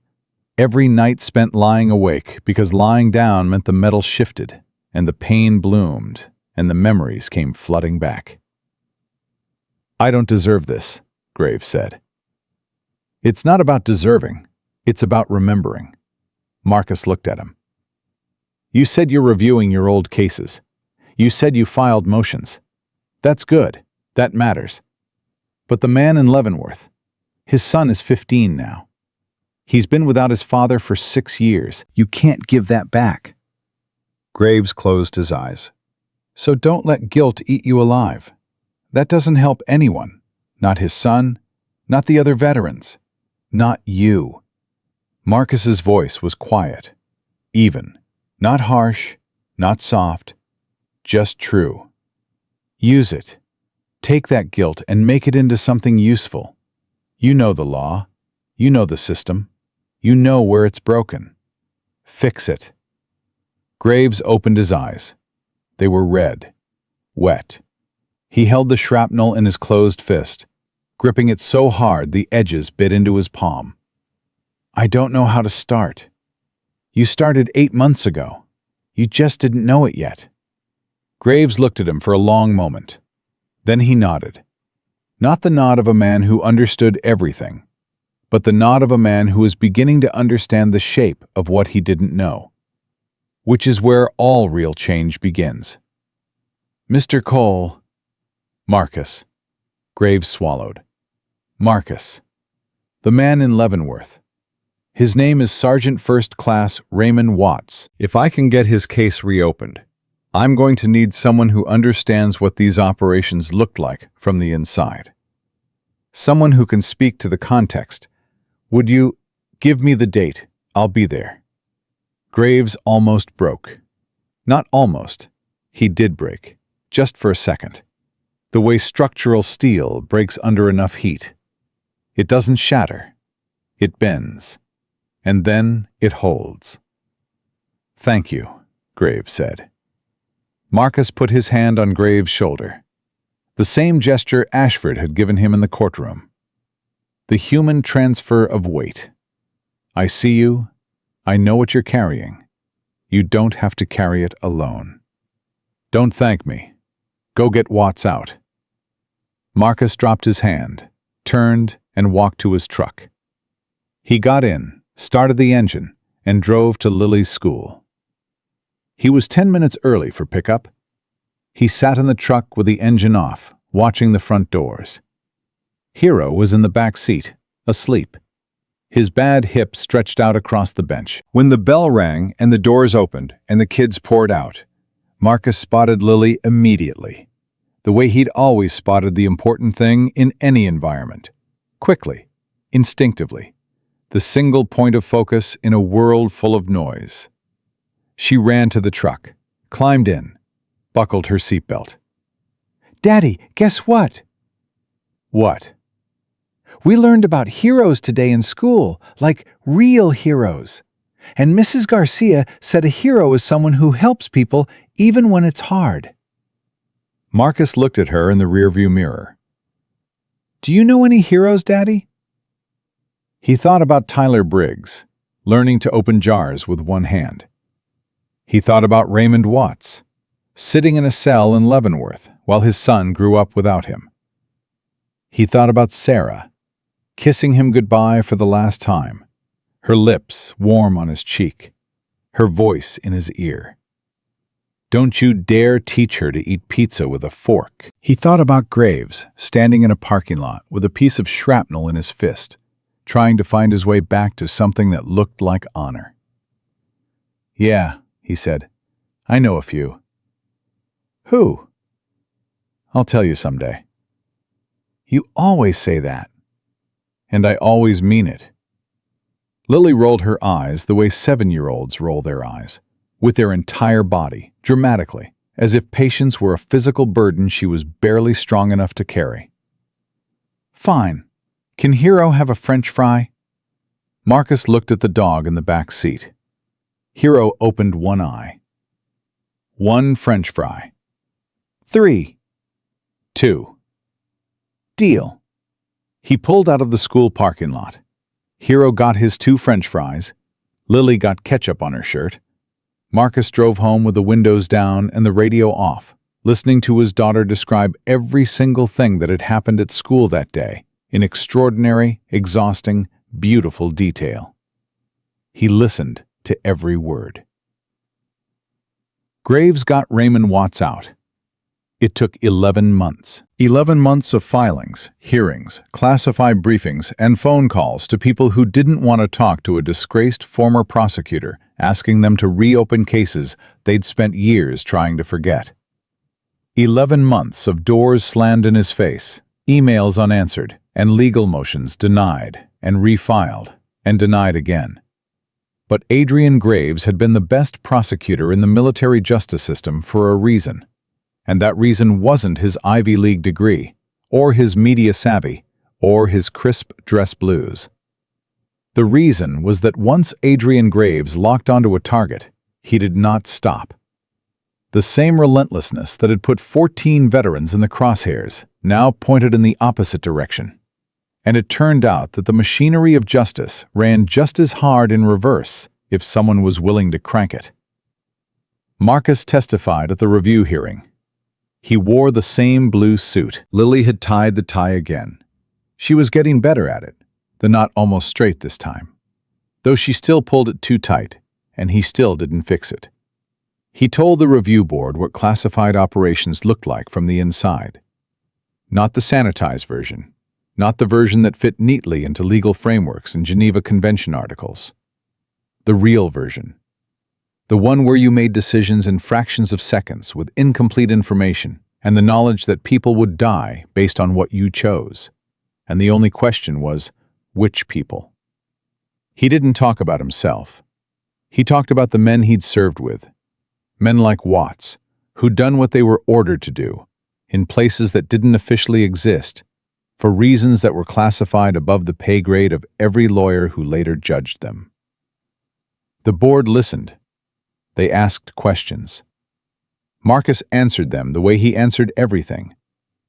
Every night spent lying awake, because lying down meant the metal shifted, and the pain bloomed, and the memories came flooding back. "I don't deserve this," Graves said. "It's not about deserving, it's about remembering." Marcus looked at him. "You said you're reviewing your old cases. You said you filed motions. That's good. That matters. But the man in Leavenworth, his son is 15 now. He's been without his father for 6 years. You can't give that back." Graves closed his eyes. "So don't let guilt eat you alive. That doesn't help anyone. Not his son, not the other veterans, not you." Marcus's voice was quiet, even, not harsh, not soft, just true. "Use it. Take that guilt and make it into something useful. You know the law. You know the system. You know where it's broken. Fix it." Graves opened his eyes. They were red, wet. He held the shrapnel in his closed fist, gripping it so hard the edges bit into his palm. "I don't know how to start. You started 8 months ago. You just didn't know it yet." Graves looked at him for a long moment. Then he nodded. Not the nod of a man who understood everything, but the nod of a man who was beginning to understand the shape of what he didn't know, which is where all real change begins. "Mr. Cole." "Marcus." Graves swallowed. "Marcus. The man in Leavenworth. His name is Sergeant First Class Raymond Watts. If I can get his case reopened, I'm going to need someone who understands what these operations looked like from the inside. Someone who can speak to the context. Would you give me the date? I'll be there." Graves almost broke. Not almost. He did break, just for a second. The way structural steel breaks under enough heat. It doesn't shatter. It bends. And then it holds. "Thank you," Graves said. Marcus put his hand on Graves' shoulder. The same gesture Ashford had given him in the courtroom. The human transfer of weight. "I see you. I know what you're carrying. You don't have to carry it alone. Don't thank me. Go get Watts out." Marcus dropped his hand, turned, and walked to his truck. He got in, started the engine, and drove to Lily's school. He was 10 minutes early for pickup. He sat in the truck with the engine off, watching the front doors. Hero was in the back seat, asleep. His bad hip stretched out across the bench. When the bell rang and the doors opened and the kids poured out, Marcus spotted Lily immediately, the way he'd always spotted the important thing in any environment. Quickly, instinctively, the single point of focus in a world full of noise. She ran to the truck, climbed in, buckled her seatbelt. "Daddy, guess what?" "What?" "We learned about heroes today in school, like real heroes. And Mrs. Garcia said a hero is someone who helps people even when it's hard." Marcus looked at her in the rearview mirror. "Do you know any heroes, Daddy?" He thought about Tyler Briggs, learning to open jars with one hand. He thought about Raymond Watts, sitting in a cell in Leavenworth while his son grew up without him. He thought about Sarah, kissing him goodbye for the last time, her lips warm on his cheek, her voice in his ear. Don't you dare teach her to eat pizza with a fork. He thought about Graves, standing in a parking lot with a piece of shrapnel in his fist, trying to find his way back to something that looked like honor. "Yeah," he said, "I know a few." "Who?" "I'll tell you someday." "You always say that." "And I always mean it." Lily rolled her eyes the way 7-year-olds roll their eyes, with their entire body, dramatically, as if patience were a physical burden she was barely strong enough to carry. "Fine. Can Hero have a French fry?" Marcus looked at the dog in the back seat. Hero opened one eye. "1 French fry." 3. 2. Deal. He pulled out of the school parking lot. Hero got his 2 French fries, Lily got ketchup on her shirt. Marcus drove home with the windows down and the radio off, listening to his daughter describe every single thing that had happened at school that day in extraordinary, exhausting, beautiful detail. He listened to every word. Graves got Raymond Watts out. It took 11 months. 11 months of filings, hearings, classified briefings, and phone calls to people who didn't want to talk to a disgraced former prosecutor, asking them to reopen cases they'd spent years trying to forget. 11 months of doors slammed in his face, emails unanswered, and legal motions denied and refiled and denied again. But Adrian Graves had been the best prosecutor in the military justice system for a reason. And that reason wasn't his Ivy League degree, or his media savvy, or his crisp dress blues. The reason was that once Adrian Graves locked onto a target, he did not stop. The same relentlessness that had put 14 veterans in the crosshairs now pointed in the opposite direction. And it turned out that the machinery of justice ran just as hard in reverse if someone was willing to crank it. Marcus testified at the review hearing. He wore the same blue suit. Lily had tied the tie again. She was getting better at it, the knot almost straight this time, though she still pulled it too tight, and he still didn't fix it. He told the review board what classified operations looked like from the inside. Not the sanitized version, not the version that fit neatly into legal frameworks and Geneva Convention articles. The real version. The one where you made decisions in fractions of seconds with incomplete information and the knowledge that people would die based on what you chose. And the only question was, which people? He didn't talk about himself. He talked about the men he'd served with. Men like Watts, who'd done what they were ordered to do, in places that didn't officially exist, for reasons that were classified above the pay grade of every lawyer who later judged them. The board listened. They asked questions. Marcus answered them the way he answered everything,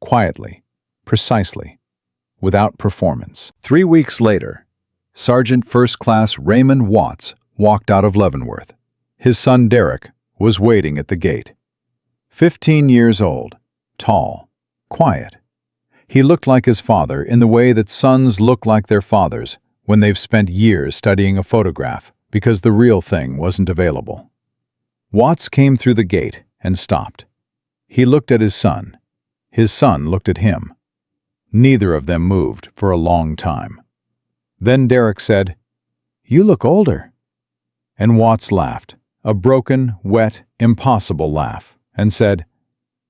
quietly, precisely, without performance. 3 weeks later, Sergeant First Class Raymond Watts walked out of Leavenworth. His son Derek was waiting at the gate. 15 years old, tall, quiet. He looked like his father in the way that sons look like their fathers when they've spent years studying a photograph because the real thing wasn't available. Watts came through the gate and stopped. He looked at his son. His son looked at him. Neither of them moved for a long time. Then Derek said, "You look older." And Watts laughed, a broken, wet, impossible laugh, and said,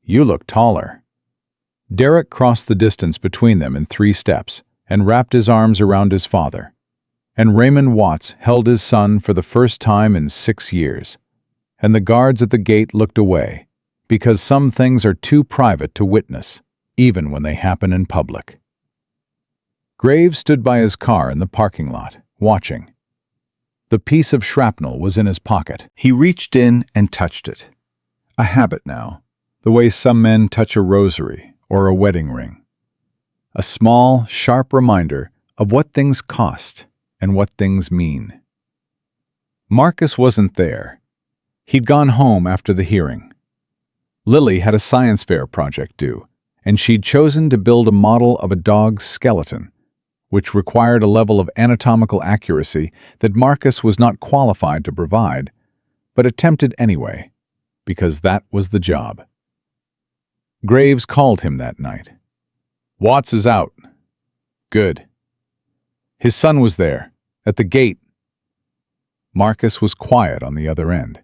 "You look taller." Derek crossed the distance between them in 3 steps and wrapped his arms around his father. And Raymond Watts held his son for the first time in 6 years. And the guards at the gate looked away, because some things are too private to witness, even when they happen in public. Graves stood by his car in the parking lot, watching. The piece of shrapnel was in his pocket. He reached in and touched it. A habit now, the way some men touch a rosary or a wedding ring. A small, sharp reminder of what things cost and what things mean. Marcus wasn't there. He'd gone home after the hearing. Lily had a science fair project due, and she'd chosen to build a model of a dog's skeleton, which required a level of anatomical accuracy that Marcus was not qualified to provide, but attempted anyway, because that was the job. Graves called him that night. "Watts is out." "Good." His son was there, at the gate. Marcus was quiet on the other end.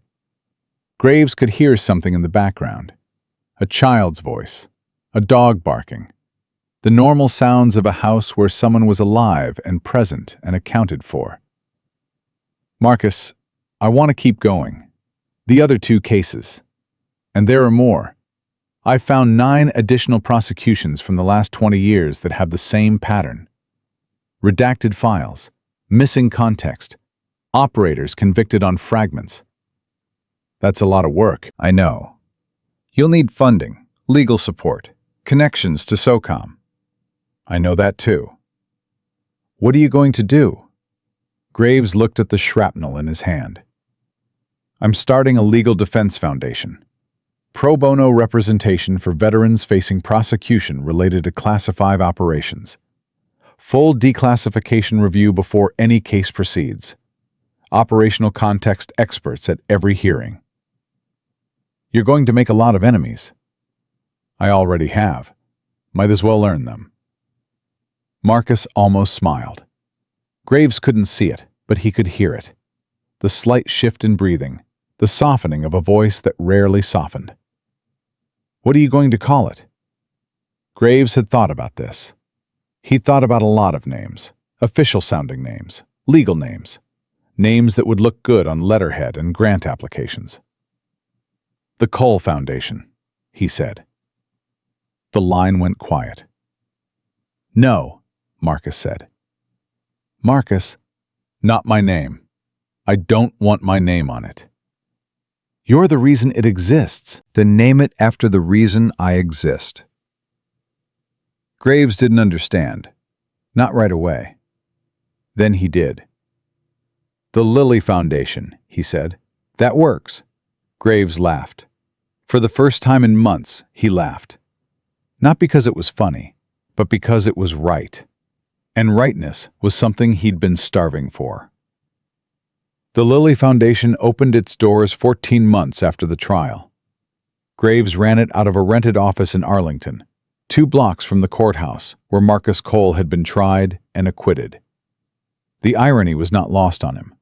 Graves could hear something in the background. A child's voice, a dog barking, the normal sounds of a house where someone was alive and present and accounted for. "Marcus, I want to keep going. The other 2 cases. And there are more. I've found 9 additional prosecutions from the last 20 years that have the same pattern. Redacted files, missing context, operators convicted on fragments. That's a lot of work, I know. You'll need funding, legal support, connections to SOCOM. I know that too. What are you going to do?" Graves looked at the shrapnel in his hand. I'm starting a legal defense foundation. Pro bono representation for veterans facing prosecution related to Class 5 operations. Full declassification review before any case proceeds. Operational context experts at every hearing. You're going to make a lot of enemies. I already have. Might as well earn them. Marcus almost smiled. Graves couldn't see it, but he could hear it. The slight shift in breathing, the softening of a voice that rarely softened. What are you going to call it? Graves had thought about this. He thought about a lot of names, official-sounding names, legal names, names that would look good on letterhead and grant applications. The Cole Foundation, he said. The line went quiet. No, Marcus said. Marcus, not my name. I don't want my name on it. You're the reason it exists. Then name it after the reason I exist. Graves didn't understand. Not right away. Then he did. The Lilly Foundation, he said. That works. Graves laughed. For the first time in months, he laughed. Not because it was funny, but because it was right. And rightness was something he'd been starving for. The Lilly Foundation opened its doors 14 months after the trial. Graves ran it out of a rented office in Arlington, 2 blocks from the courthouse where Marcus Cole had been tried and acquitted. The irony was not lost on him.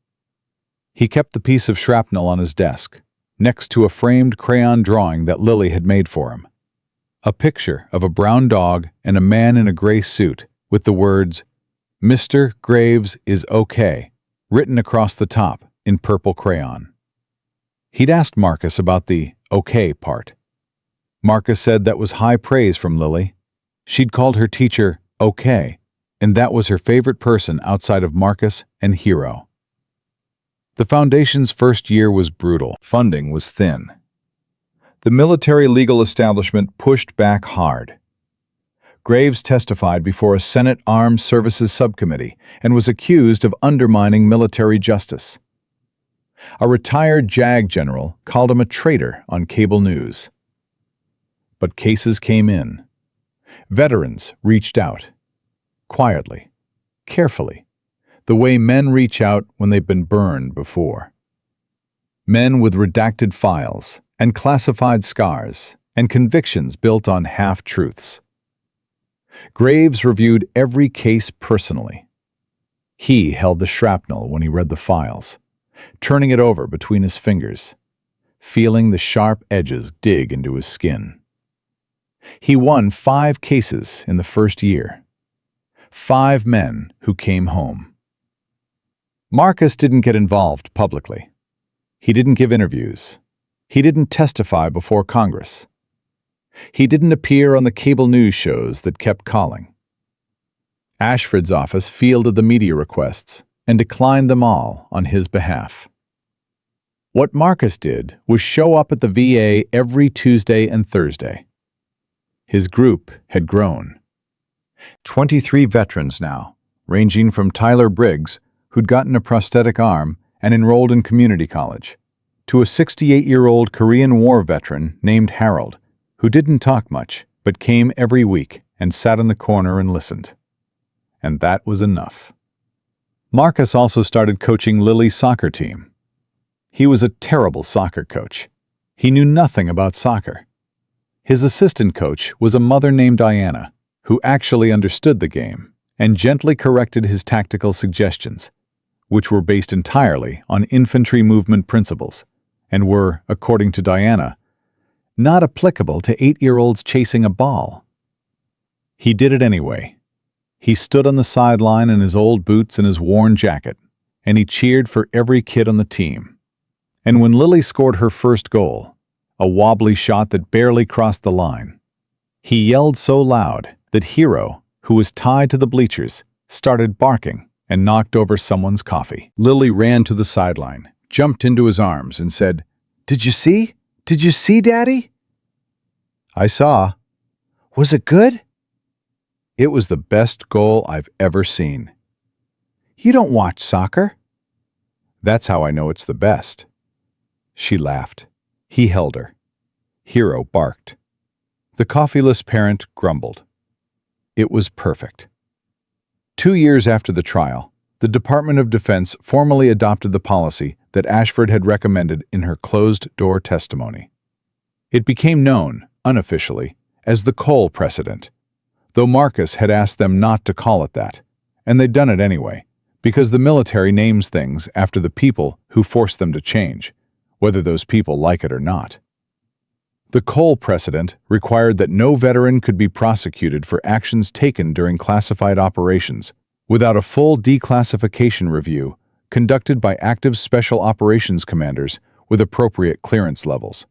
He kept the piece of shrapnel on his desk, next to a framed crayon drawing that Lilly had made for him. A picture of a brown dog and a man in a gray suit with the words, "Mr. Graves is okay," written across the top in purple crayon. He'd asked Marcus about the okay part. Marcus said that was high praise from Lilly. She'd called her teacher okay, and that was her favorite person outside of Marcus and Hero. The foundation's first year was brutal. Funding was thin. The military legal establishment pushed back hard. Graves testified before a Senate Armed Services Subcommittee and was accused of undermining military justice. A retired JAG general called him a traitor on cable news. But cases came in. Veterans reached out. Quietly, carefully, the way men reach out when they've been burned before. Men with redacted files and classified scars and convictions built on half-truths. Graves reviewed every case personally. He held the shrapnel when he read the files, turning it over between his fingers, feeling the sharp edges dig into his skin. He won 5 cases in the first year. 5 men who came home. Marcus didn't get involved publicly. He didn't give interviews. He didn't testify before Congress. He didn't appear on the cable news shows that kept calling. Ashford's office fielded the media requests and declined them all on his behalf. What Marcus did was show up at the VA every Tuesday and Thursday. His group had grown. 23 veterans now, ranging from Tyler Briggs, who'd gotten a prosthetic arm and enrolled in community college, to a 68-year-old Korean War veteran named Harold, who didn't talk much, but came every week and sat in the corner and listened. And that was enough. Marcus also started coaching Lilly's soccer team. He was a terrible soccer coach. He knew nothing about soccer. His assistant coach was a mother named Diana, who actually understood the game and gently corrected his tactical suggestions, which were based entirely on infantry movement principles and were, according to Diana, not applicable to 8-year-olds chasing a ball. He did it anyway. He stood on the sideline in his old boots and his worn jacket, and he cheered for every kid on the team. And when Lilly scored her first goal, a wobbly shot that barely crossed the line, he yelled so loud that Hero, who was tied to the bleachers, started barking and knocked over someone's coffee. Lilly ran to the sideline, jumped into his arms, and said, "Did you see? Did you see, Daddy?" "I saw." "Was it good?" "It was the best goal I've ever seen." "You don't watch soccer." That's how I know it's the best." She laughed. He held her. Hero barked. The coffeeless parent grumbled. It was perfect. 2 years after the trial, the Department of Defense formally adopted the policy that Ashford had recommended in her closed-door testimony. It became known, unofficially, as the Cole precedent, though Marcus had asked them not to call it that, and they'd done it anyway, because the military names things after the people who force them to change, whether those people like it or not. The Cole precedent required that no veteran could be prosecuted for actions taken during classified operations without a full declassification review conducted by active special operations commanders with appropriate clearance levels.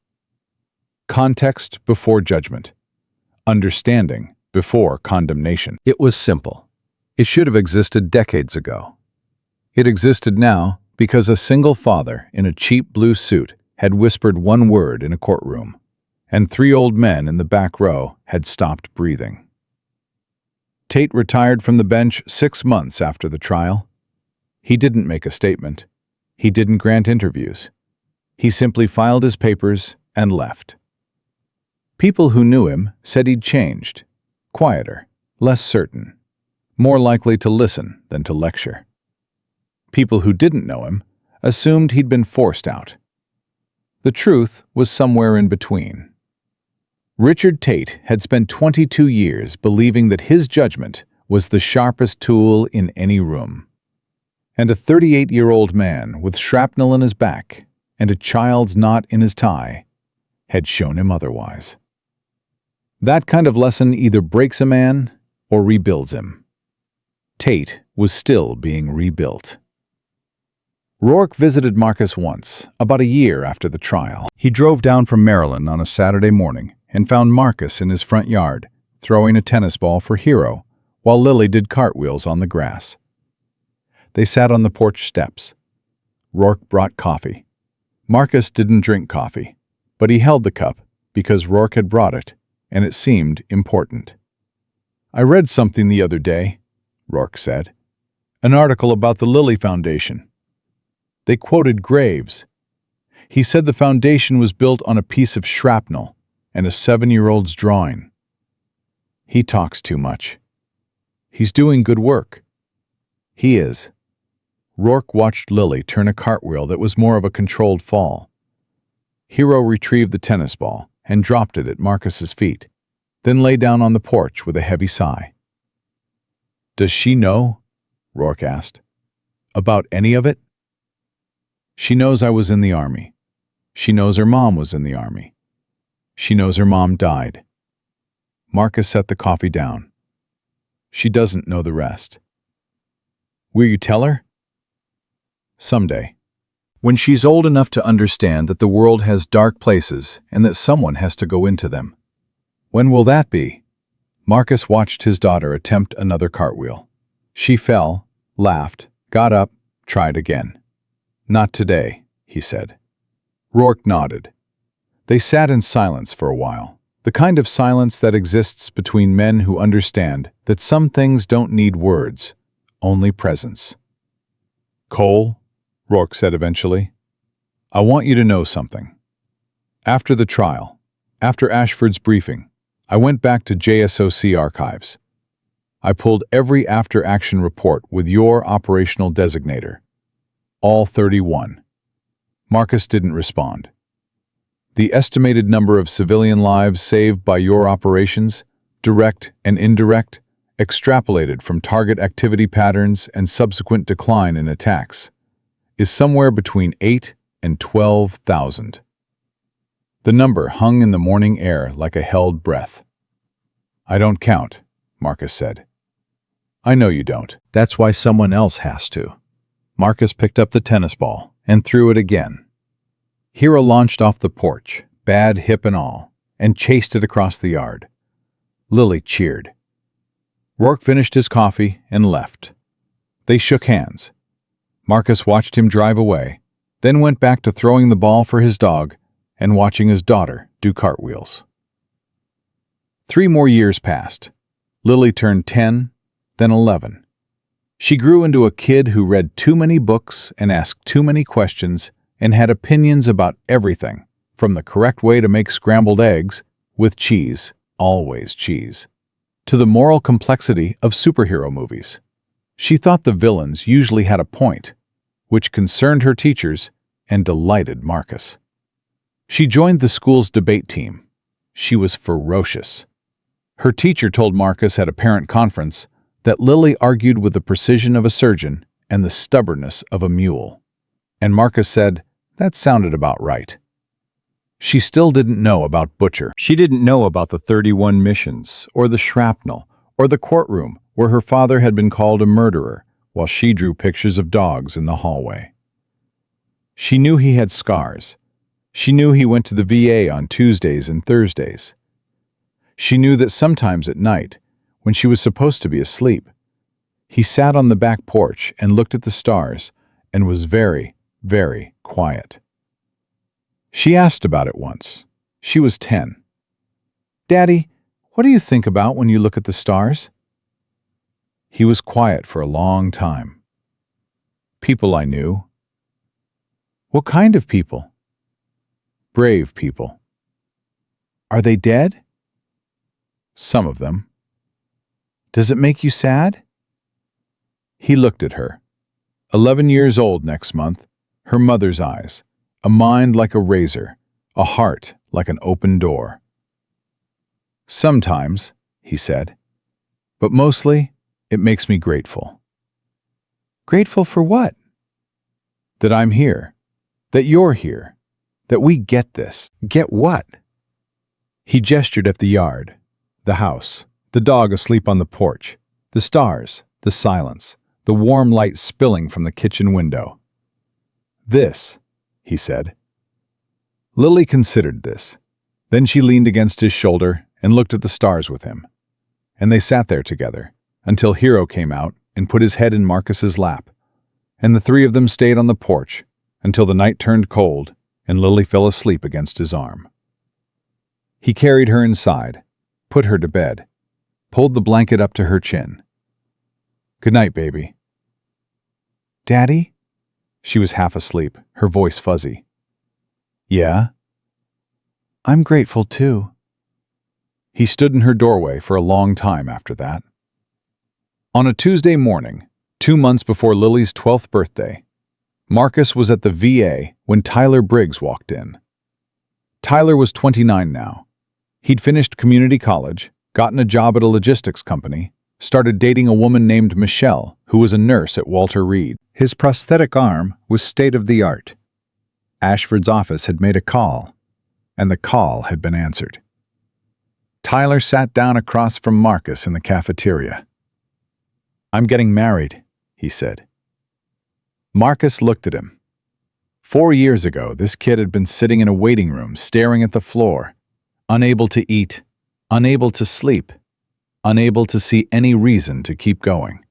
Context before judgment. Understanding before condemnation. It was simple. It should have existed decades ago. It existed now because a single father in a cheap blue suit had whispered one word in a courtroom, and 3 old men in the back row had stopped breathing. Tate retired from the bench 6 months after the trial. He didn't make a statement. He didn't grant interviews. He simply filed his papers and left. People who knew him said he'd changed, quieter, less certain, more likely to listen than to lecture. People who didn't know him assumed he'd been forced out. The truth was somewhere in between. Richard Tate had spent 22 years believing that his judgment was the sharpest tool in any room. And a 38-year-old man with shrapnel in his back and a child's knot in his tie had shown him otherwise. That kind of lesson either breaks a man or rebuilds him. Tate was still being rebuilt. Rourke visited Marcus once, about a year after the trial. He drove down from Maryland on a Saturday morning and found Marcus in his front yard, throwing a tennis ball for Hero, while Lily did cartwheels on the grass. They sat on the porch steps. Rourke brought coffee. Marcus didn't drink coffee, but he held the cup because Rourke had brought it, and it seemed important. "I read something the other day," Rourke said. "An article about the Lilly Foundation. They quoted Graves. He said the foundation was built on a piece of shrapnel and a 7-year-old's drawing. He talks too much. He's doing good work." "He is." Rourke watched Lily turn a cartwheel that was more of a controlled fall. Hero retrieved the tennis ball and dropped it at Marcus's feet, then lay down on the porch with a heavy sigh. "Does she know?" Rourke asked. "About any of it?" "She knows I was in the Army. She knows her mom was in the Army. She knows her mom died." Marcus set the coffee down. "She doesn't know the rest." "Will you tell her?" "Someday. When she's old enough to understand that the world has dark places and that someone has to go into them." "When will that be?" Marcus watched his daughter attempt another cartwheel. She fell, laughed, got up, tried again. "Not today," he said. Rourke nodded. They sat in silence for a while, the kind of silence that exists between men who understand that some things don't need words, only presence. "Cole," Rourke said eventually, "I want you to know something. After the trial, after Ashford's briefing, I went back to JSOC archives. I pulled every after-action report with your operational designator. All 31. Marcus didn't respond. The estimated number of civilian lives saved by your operations, direct and indirect, extrapolated from target activity patterns and subsequent decline in attacks, is somewhere between 8 and 12,000. The number hung in the morning air like a held breath. "I don't count," Marcus said. "I know you don't. That's why someone else has to." Marcus picked up the tennis ball and threw it again. Hero launched off the porch, bad hip and all, and chased it across the yard. Lily cheered. Rourke finished his coffee and left. They shook hands. Marcus watched him drive away, then went back to throwing the ball for his dog and watching his daughter do cartwheels. 3 more years passed. Lily turned 10, then 11. She grew into a kid who read too many books and asked too many questions and had opinions about everything, from the correct way to make scrambled eggs, with cheese, always cheese, to the moral complexity of superhero movies. She thought the villains usually had a point, which concerned her teachers and delighted Marcus. She joined the school's debate team. She was ferocious. Her teacher told Marcus at a parent conference that Lily argued with the precision of a surgeon and the stubbornness of a mule. And Marcus said, that sounded about right. She still didn't know about Butcher. She didn't know about the 31 missions, or the shrapnel, or the courtroom where her father had been called a murderer while she drew pictures of dogs in the hallway. She knew he had scars. She knew he went to the VA on Tuesdays and Thursdays. She knew that sometimes at night, when she was supposed to be asleep, he sat on the back porch and looked at the stars and was very, very quiet. She asked about it once. She was 10. "Daddy, what do you think about when you look at the stars?" He was quiet for a long time. "People I knew." "What kind of people?" "Brave people." "Are they dead?" "Some of them." "Does it make you sad?" He looked at her. 11 years old next month, her mother's eyes, a mind like a razor, a heart like an open door. "Sometimes," he said, "but mostly it makes me grateful." "Grateful for what?" "That I'm here, that you're here, that we get this." Get what? He gestured at the yard, the house, the dog asleep on the porch, the stars, the silence, the warm light spilling from the kitchen window. "This," he said. Lily considered this. Then she leaned against his shoulder and looked at the stars with him. And they sat there together, until Hero came out and put his head in Marcus's lap. And the three of them stayed on the porch until the night turned cold and Lily fell asleep against his arm. He carried her inside, put her to bed, pulled the blanket up to her chin. "Good night, baby." "Daddy?" She was half asleep, her voice fuzzy. "Yeah?" "I'm grateful too." He stood in her doorway for a long time after that. On a Tuesday morning, 2 months before Lily's 12th birthday, Marcus was at the VA when Tyler Briggs walked in. Tyler was 29 now. He'd finished community college, gotten a job at a logistics company, started dating a woman named Michelle, who was a nurse at Walter Reed. His prosthetic arm was state-of-the-art. Ashford's office had made a call, and the call had been answered. Tyler sat down across from Marcus in the cafeteria. "I'm getting married," he said. Marcus looked at him. 4 years ago, this kid had been sitting in a waiting room staring at the floor, unable to eat, unable to sleep, unable to see any reason to keep going.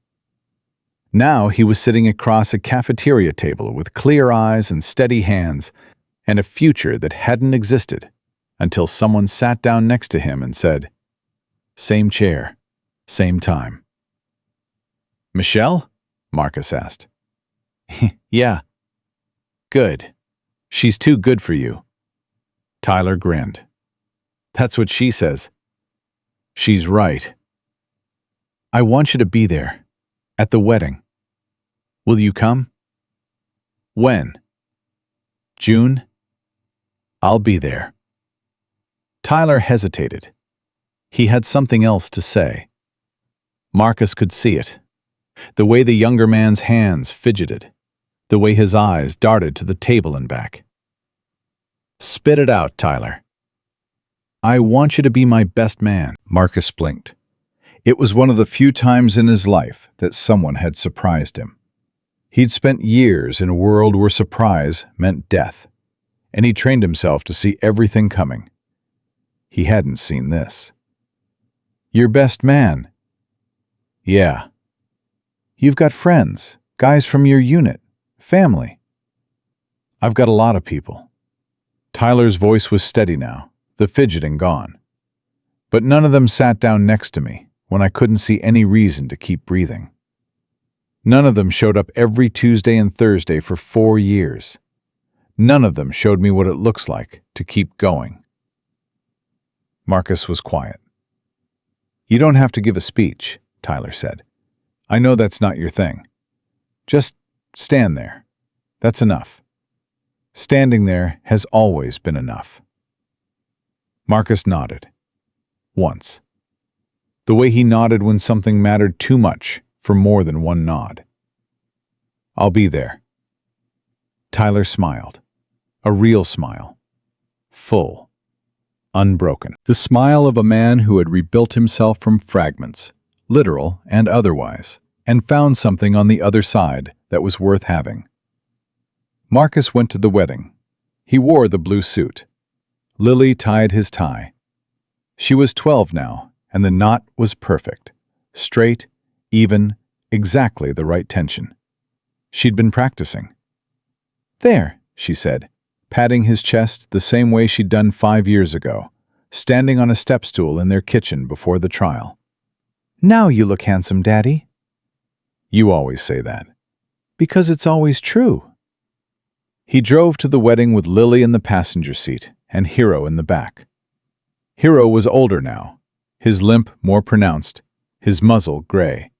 Now he was sitting across a cafeteria table with clear eyes and steady hands, and a future that hadn't existed until someone sat down next to him and said, "Same chair, same time." "Michelle?" Marcus asked. "Yeah." "Good. She's too good for you." Tyler grinned. "That's what she says." "She's right." "I want you to be there, at the wedding. Will you come?" "When?" "June." "I'll be there." Tyler hesitated. He had something else to say. Marcus could see it. The way the younger man's hands fidgeted. The way his eyes darted to the table and back. "Spit it out, Tyler." "I want you to be my best man." Marcus blinked. It was one of the few times in his life that someone had surprised him. He'd spent years in a world where surprise meant death, and he trained himself to see everything coming. He hadn't seen this. "Your best man?" "Yeah." "You've got friends, guys from your unit, family?" "I've got a lot of people." Tyler's voice was steady now, the fidgeting gone. "But none of them sat down next to me when I couldn't see any reason to keep breathing." None of them showed up every Tuesday and Thursday for 4 years. None of them showed me what it looks like to keep going. Marcus was quiet. "You don't have to give a speech," Tyler said. "I know that's not your thing. Just stand there. That's enough. Standing there has always been enough." Marcus nodded. Once. The way he nodded when something mattered too much for more than one nod. "I'll be there." Tyler smiled. A real smile. Full. Unbroken. The smile of a man who had rebuilt himself from fragments, literal and otherwise, and found something on the other side that was worth having. Marcus went to the wedding. He wore the blue suit. Lily tied his tie. She was 12 now, and the knot was perfect. Straight, even, exactly the right tension. She'd been practicing. "There," she said, patting his chest the same way she'd done 5 years ago, standing on a step stool in their kitchen before the trial. "Now you look handsome, Daddy." "You always say that." "Because it's always true." He drove to the wedding with Lily in the passenger seat and Hero in the back. Hero was older now, his limp more pronounced, his muzzle gray.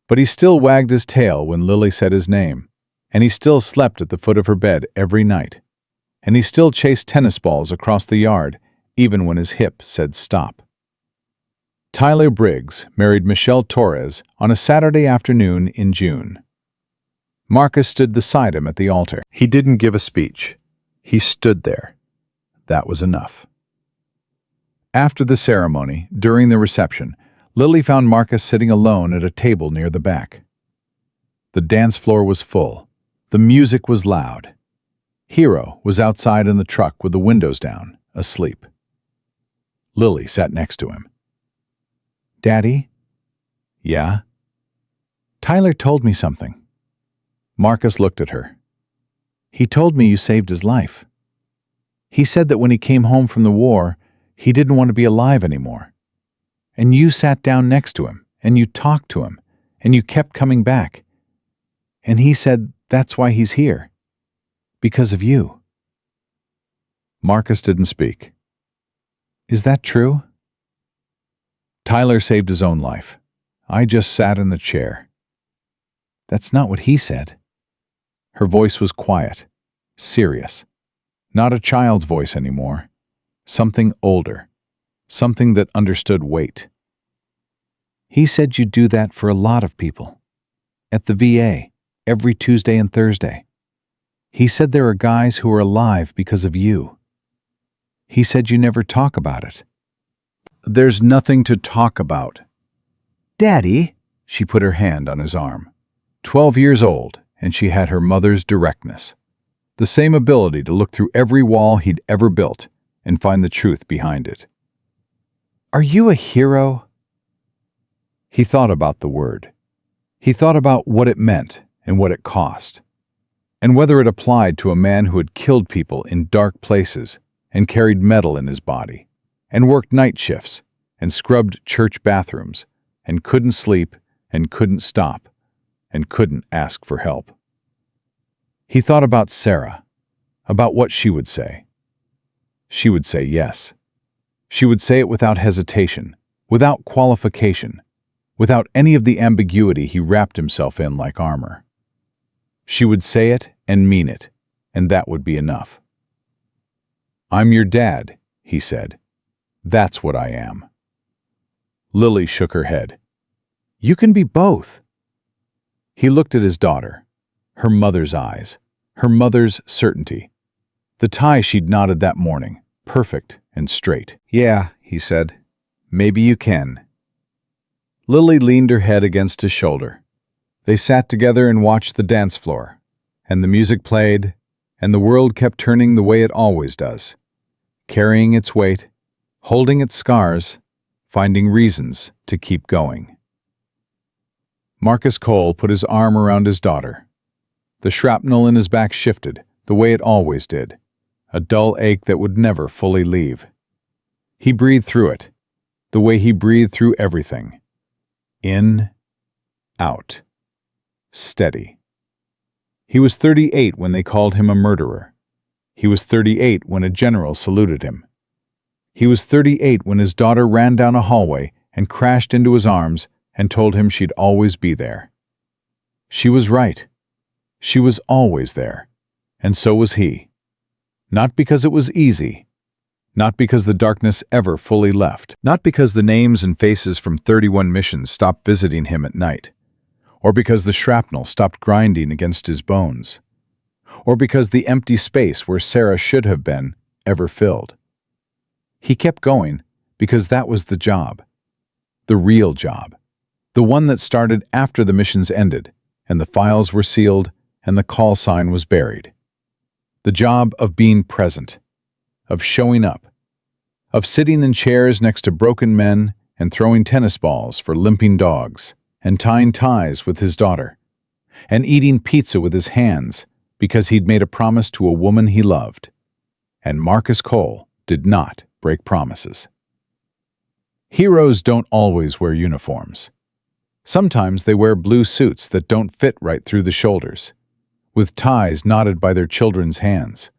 But he still wagged his tail when Lily said his name, and he still slept at the foot of her bed every night, and he still chased tennis balls across the yard even when his hip said stop. Tyler Briggs married Michelle Torres on a Saturday afternoon in June. Marcus stood beside him at the altar. He didn't give a speech. He stood there. That was enough. After the ceremony, during the reception, Lily found Marcus sitting alone at a table near the back. The dance floor was full. The music was loud. Hero was outside in the truck with the windows down, asleep. Lily sat next to him. "Daddy?" "Yeah?" "Tyler told me something." Marcus looked at her. "He told me you saved his life. He said that when he came home from the war, he didn't want to be alive anymore. And you sat down next to him, and you talked to him, and you kept coming back. And he said that's why he's here. Because of you." Marcus didn't speak. "Is that true?" "Tyler saved his own life. I just sat in the chair." "That's not what he said." Her voice was quiet, serious. Not a child's voice anymore. Something older. Something that understood weight. "He said you'd do that for a lot of people. At the VA, every Tuesday and Thursday. He said there are guys who are alive because of you. He said you never talk about it." "There's nothing to talk about." "Daddy," she put her hand on his arm. 12 years old, and she had her mother's directness. The same ability to look through every wall he'd ever built and find the truth behind it. "Are you a hero?" He thought about the word. He thought about what it meant and what it cost, and whether it applied to a man who had killed people in dark places and carried metal in his body, and worked night shifts, and scrubbed church bathrooms, and couldn't sleep, and couldn't stop, and couldn't ask for help. He thought about Sarah, about what she would say. She would say yes. She would say it without hesitation, without qualification, without any of the ambiguity he wrapped himself in like armor. She would say it and mean it, and that would be enough. "I'm your dad," he said. "That's what I am." Lily shook her head. "You can be both." He looked at his daughter, her mother's eyes, her mother's certainty. The tie she'd knotted that morning, perfect and straight. "Yeah," he said. "Maybe you can." Lily leaned her head against his shoulder. They sat together and watched the dance floor, and the music played, and the world kept turning the way it always does, carrying its weight, holding its scars, finding reasons to keep going. Marcus Cole put his arm around his daughter. The shrapnel in his back shifted, the way it always did, a dull ache that would never fully leave. He breathed through it, the way he breathed through everything. In, out. steady. He was 38 when they called him a murderer. He was 38 when a general saluted him. He was 38 when his daughter ran down a hallway and crashed into his arms and told him she'd always be there. She was right. She was always there, and so was he. Not because it was easy, not because the darkness ever fully left, not because the names and faces from 31 missions stopped visiting him at night, or because the shrapnel stopped grinding against his bones, or because the empty space where Sarah should have been ever filled. He kept going because that was the job, the real job, the one that started after the missions ended and the files were sealed and the call sign was buried. The job of being present, of showing up, of sitting in chairs next to broken men and throwing tennis balls for limping dogs, and tying ties with his daughter, and eating pizza with his hands because he'd made a promise to a woman he loved. And Marcus Cole did not break promises. Heroes don't always wear uniforms. Sometimes they wear blue suits that don't fit right through the shoulders, with ties knotted by their children's hands.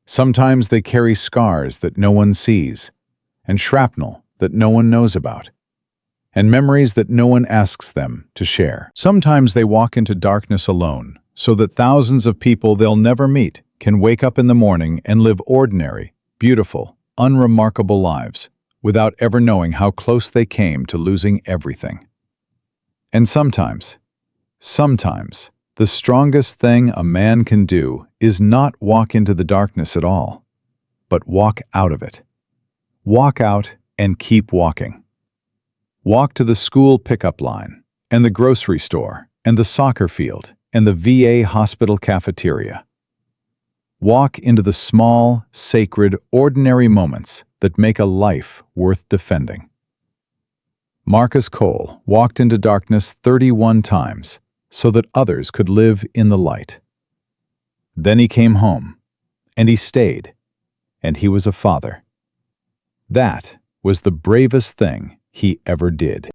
Sometimes they carry scars that no one sees, and shrapnel that no one knows about, and memories that no one asks them to share. Sometimes they walk into darkness alone, so that thousands of people they'll never meet can wake up in the morning and live ordinary, beautiful, unremarkable lives, without ever knowing how close they came to losing everything. And sometimes, the strongest thing a man can do is not walk into the darkness at all, but walk out of it. Walk out and keep walking. Walk to the school pickup line, and the grocery store, and the soccer field, and the VA hospital cafeteria. Walk into the small, sacred, ordinary moments that make a life worth defending. Marcus Cole walked into darkness 31 times so that others could live in the light. Then he came home, and he stayed, and he was a father. That was the bravest thing he ever did.